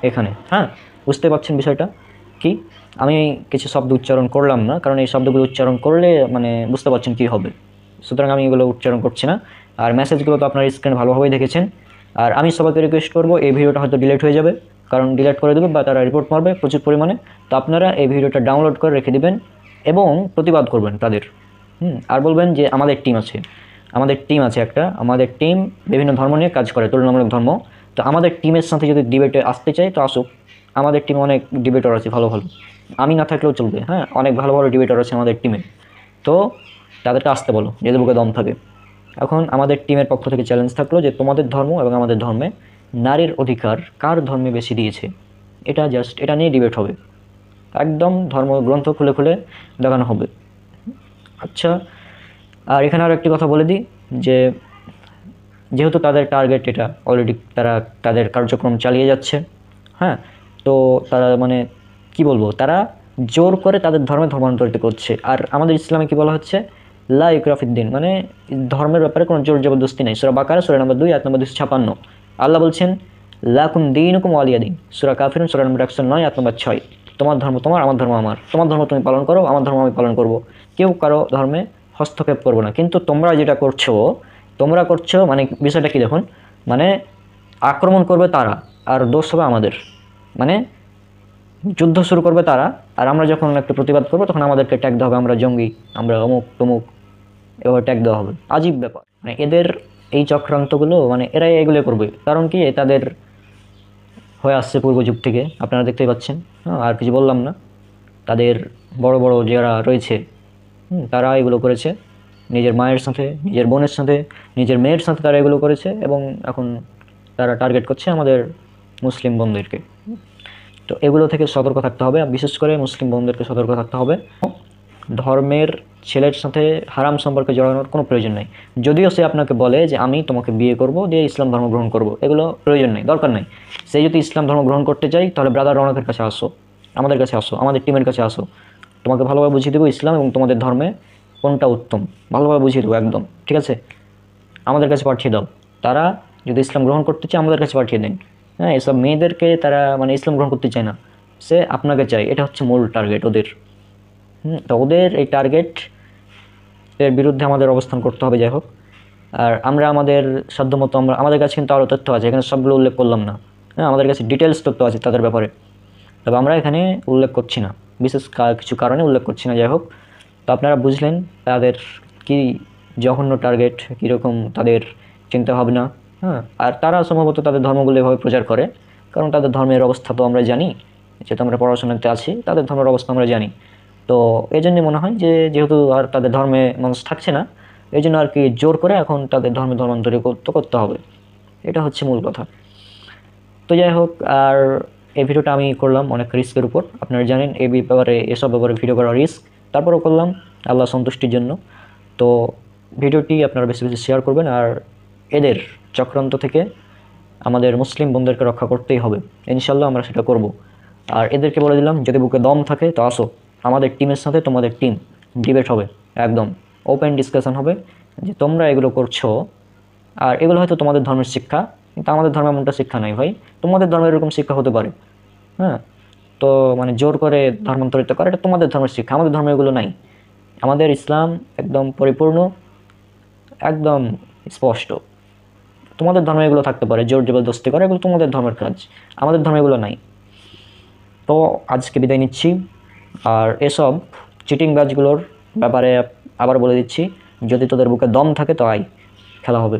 এখানে। হ্যাঁ, বুঝতে পারছেন বিষয়টা কি। আমি কিছু শব্দ উচ্চারণ করলাম না, কারণ এই শব্দগুলো উচ্চারণ করলে মানে বুঝতে পারছেন কী হবে, সুতরাং আমি এগুলো উচ্চারণ করছি না। আর মেসেজগুলো তো আপনার স্ক্রিনে ভালোভাবেই দেখেছেন। আর আমি সবাইকে রিকোয়েস্ট করবো, এই ভিডিওটা হয়তো ডিলিট হয়ে যাবে, কারণ ডিলিট করে দেবে বা তারা রিপোর্ট মারবে প্রচুর পরিমাণে। তো আপনারা এই ভিডিওটা ডাউনলোড করে রেখে দিবেন এবং প্রতিবাদ করবেন তাদের। আর বলবেন যে আমাদের টিম আছে, আমাদের টিম আছে একটা, আমাদের টিম বিভিন্ন ধর্ম নিয়ে কাজ করে, তুলনামূলক ধর্ম। তো আমাদের টিমের সাথে যদি ডিবেটে আসতে চাই তো আসুক, আমাদের টিমে অনেক ডিবেটর আছে ভালো ভালো, আমি না থাকলেও চলবে। হ্যাঁ, অনেক ভালো ভালো ডিবেটর আছে আমাদের টিমে, তো তাদেরকে আসতে বলো যদি বুকে দম থাকে। এখন আমাদের টিমের পক্ষ থেকে চ্যালেঞ্জ থাকলো যে তোমাদের ধর্ম এবং আমাদের ধর্মে নারীর অধিকার কার ধর্মে বেশি দিয়েছে, এটা জাস্ট এটা নিয়ে ডিবেট হবে, একদম ধর্মগ্রন্থ খুলে খুলে দেখানো হবে। আচ্ছা, আর এখানে আর একটি কথা বলে দিই যে যেহেতু তাদের টার্গেট এটা, অলরেডি তারা তাদের কার্যক্রম চালিয়ে যাচ্ছে। হ্যাঁ, তো তারা মানে কি বলবো, তারা জোর করে তাদের ধর্মে ধর্মান্তরিত করছে। আর আমাদের ইসলামে কি বলা হচ্ছে, লা ইকরাহা ফিদ্দিন, মানে ধর্মের ব্যাপারে কোনো জোর জবরদস্তি নেই। সূরা বাকারা সূরা নম্বর 2 আয়াত নম্বর 256 আল্লাহ বলছেন লাকুম দীনুকুম ওয়ালিয়া দিন। সূরা কাফিরুন সূরা নম্বর 109 আয়াত নম্বর 6 তোমার ধর্ম তোমার, আমার ধর্ম আমার, তোমার ধর্ম তুমি পালন করো, আমার ধর্ম আমি পালন করব, কেউ কারো ধর্মে হস্তক্ষেপ করবো না। কিন্তু তোমরা যেটা করছো মানে বিষয়টা কি দেখুন, মানে আক্রমণ করবে তারা আর দোষ হবে আমাদের, মানে যুদ্ধ শুরু করবে তারা, আর আমরা যখন একটু প্রতিবাদ করবো তখন আমাদেরকে ট্যাগ দেওয়া হবে আমরা জঙ্গি, আমরা অমুক তমুক, এবার ট্যাগ দেওয়া হবে। আজীব ব্যাপার, মানে এদের এই চক্রান্তগুলো মানে এরাই এগুলো করবে, কারণ কি তাদের হয়ে আসছে পূর্ব যুগ থেকে, আপনারা দেখতেই পাচ্ছেন। আর কিছু বললাম না, তাদের বড় বড় যারা রয়েছে তারা এগুলো করেছে, নিজের মায়ের সাথে, নিজের বোনের সাথে, নিজের মেয়ের সাথে তারা এগুলো করেছে, এবং এখন তারা টার্গেট করছে আমাদের মুসলিম বোনদেরকে। তো এগুলো থেকে সতর্ক থাকতে হবে, বিশেষ করে মুসলিম বোনদেরকে সতর্ক থাকতে হবে। ধর্মের ছেলের সাথে হারাম সম্পর্কে জড়ানোর কোনো প্রয়োজন নেই। যদিও সে আপনাকে বলে যে আমি তোমাকে বিয়ে করব, দিয়ে ইসলাম ধর্ম গ্রহণ করব, এগুলো প্রয়োজন নেই, দরকার নেই। সে যদি ইসলাম ধর্ম গ্রহণ করতে চাই তাহলে ব্রাদার রৌনকের কাছে আসো, আমাদের কাছে আসো, আমাদের টিমের কাছে আসো, তোমাকে ভালোভাবে বুঝিয়ে দেবো ইসলাম এবং তোমাদের ধর্মে কোনটা উত্তম, ভালোভাবে বুঝিয়ে দেবো একদম। ঠিক আছে, আমাদের কাছে পাঠিয়ে দাও। তারা যদি ইসলাম গ্রহণ করতে চায় আমাদের কাছে পাঠিয়ে দিন। হ্যাঁ, এসব মেয়েদেরকে তারা মানে ইসলাম গ্রহণ করতে চায় না, সে আপনাকে চায়, এটা হচ্ছে মূল টার্গেট ওদের। তো ওদের এই টার্গেট এর বিরুদ্ধে আমাদের অবস্থান করতে হবে, যাই হোক। আর আমরা আমাদের সাধ্যমতো আমাদের কাছে কিন্তু আরও তথ্য আছে, এখানে সবগুলো উল্লেখ করলাম না। হ্যাঁ, আমাদের কাছে ডিটেলস তথ্য আছে তাদের ব্যাপারে, তবে আমরা এখানে উল্লেখ করছি না, বিশেষ কিছু কারণে উল্লেখ করছি না। যাই হোক, তো আপনারা বুঝলেন তাদের কি জঘন্য টার্গেট, কীরকম তাদের চিন্তাভাবনা। হ্যাঁ, আর তারা সম্ভবত তাদের ধর্মগুলো এভাবে প্রচার করে, কারণ তাদের ধর্মের অবস্থা তো আমরা জানি, যেহেতু আমরা পড়াশোনাতে আছি, তাদের ধর্মের অবস্থা আমরা জানি। তো এই জন্যই মনে হয় যে যেহেতু আর তাদের ধর্মে মানুষ থাকছে না, এই জন্য আর কি জোর করে এখন তাদের ধর্মে ধর্মান্তরিত করতে হবে, এটা হচ্ছে মূল কথা। তো যাই হোক, আর এই ভিডিওটা আমি করলাম অনেক রিস্কের উপর, আপনারা জানেন এই ব্যাপারে, এসব ব্যাপারে ভিডিও করা রিস্ক, তারপরেও করলাম আল্লাহ সন্তুষ্টির জন্য। তো ভিডিওটি আপনারা বেশি বেশি শেয়ার করবেন, আর এদের চক্রান্ত থেকে আমাদের মুসলিম বন্ধুদেরকে রক্ষা করতেই হবে, ইনশাল্লাহ আমরা সেটা করব। আর এদেরকে বলে দিলাম, যদি বুকে দম থাকে তো আসো, আমাদের টিমের সাথে তোমাদের টিম ডিবেট হবে, একদম ওপেন ডিসকাশন হবে যে তোমরা এগুলো করছো, আর এগুলো হয়তো তোমাদের ধর্মের শিক্ষা, কিন্তু আমাদের ধর্মে এমনটা শিক্ষা নাই ভাই। তোমাদের ধর্মের এরকম শিক্ষা হতে পারে, হ্যাঁ, তো মানে জোর করে ধর্মান্তরিত করে, এটা তোমাদের ধর্মের শিক্ষা, আমাদের ধর্মে এগুলো নাই। আমাদের ইসলাম একদম পরিপূর্ণ, একদম স্পষ্ট। তোমাদের ধর্মে এগুলো থাকতে পারে, জোর জবরদস্তি করে, এগুলো তোমাদের ধর্মের কাজ, আমাদের ধর্মে এগুলো নাই। তো আজকে বিদায় নিচ্ছি। আর এসব চিটিংবাজগুলোর ব্যাপারে আবার বলে দিচ্ছি, যদি তোদের বুকে দম থাকে তো আয়, খেলা হবে।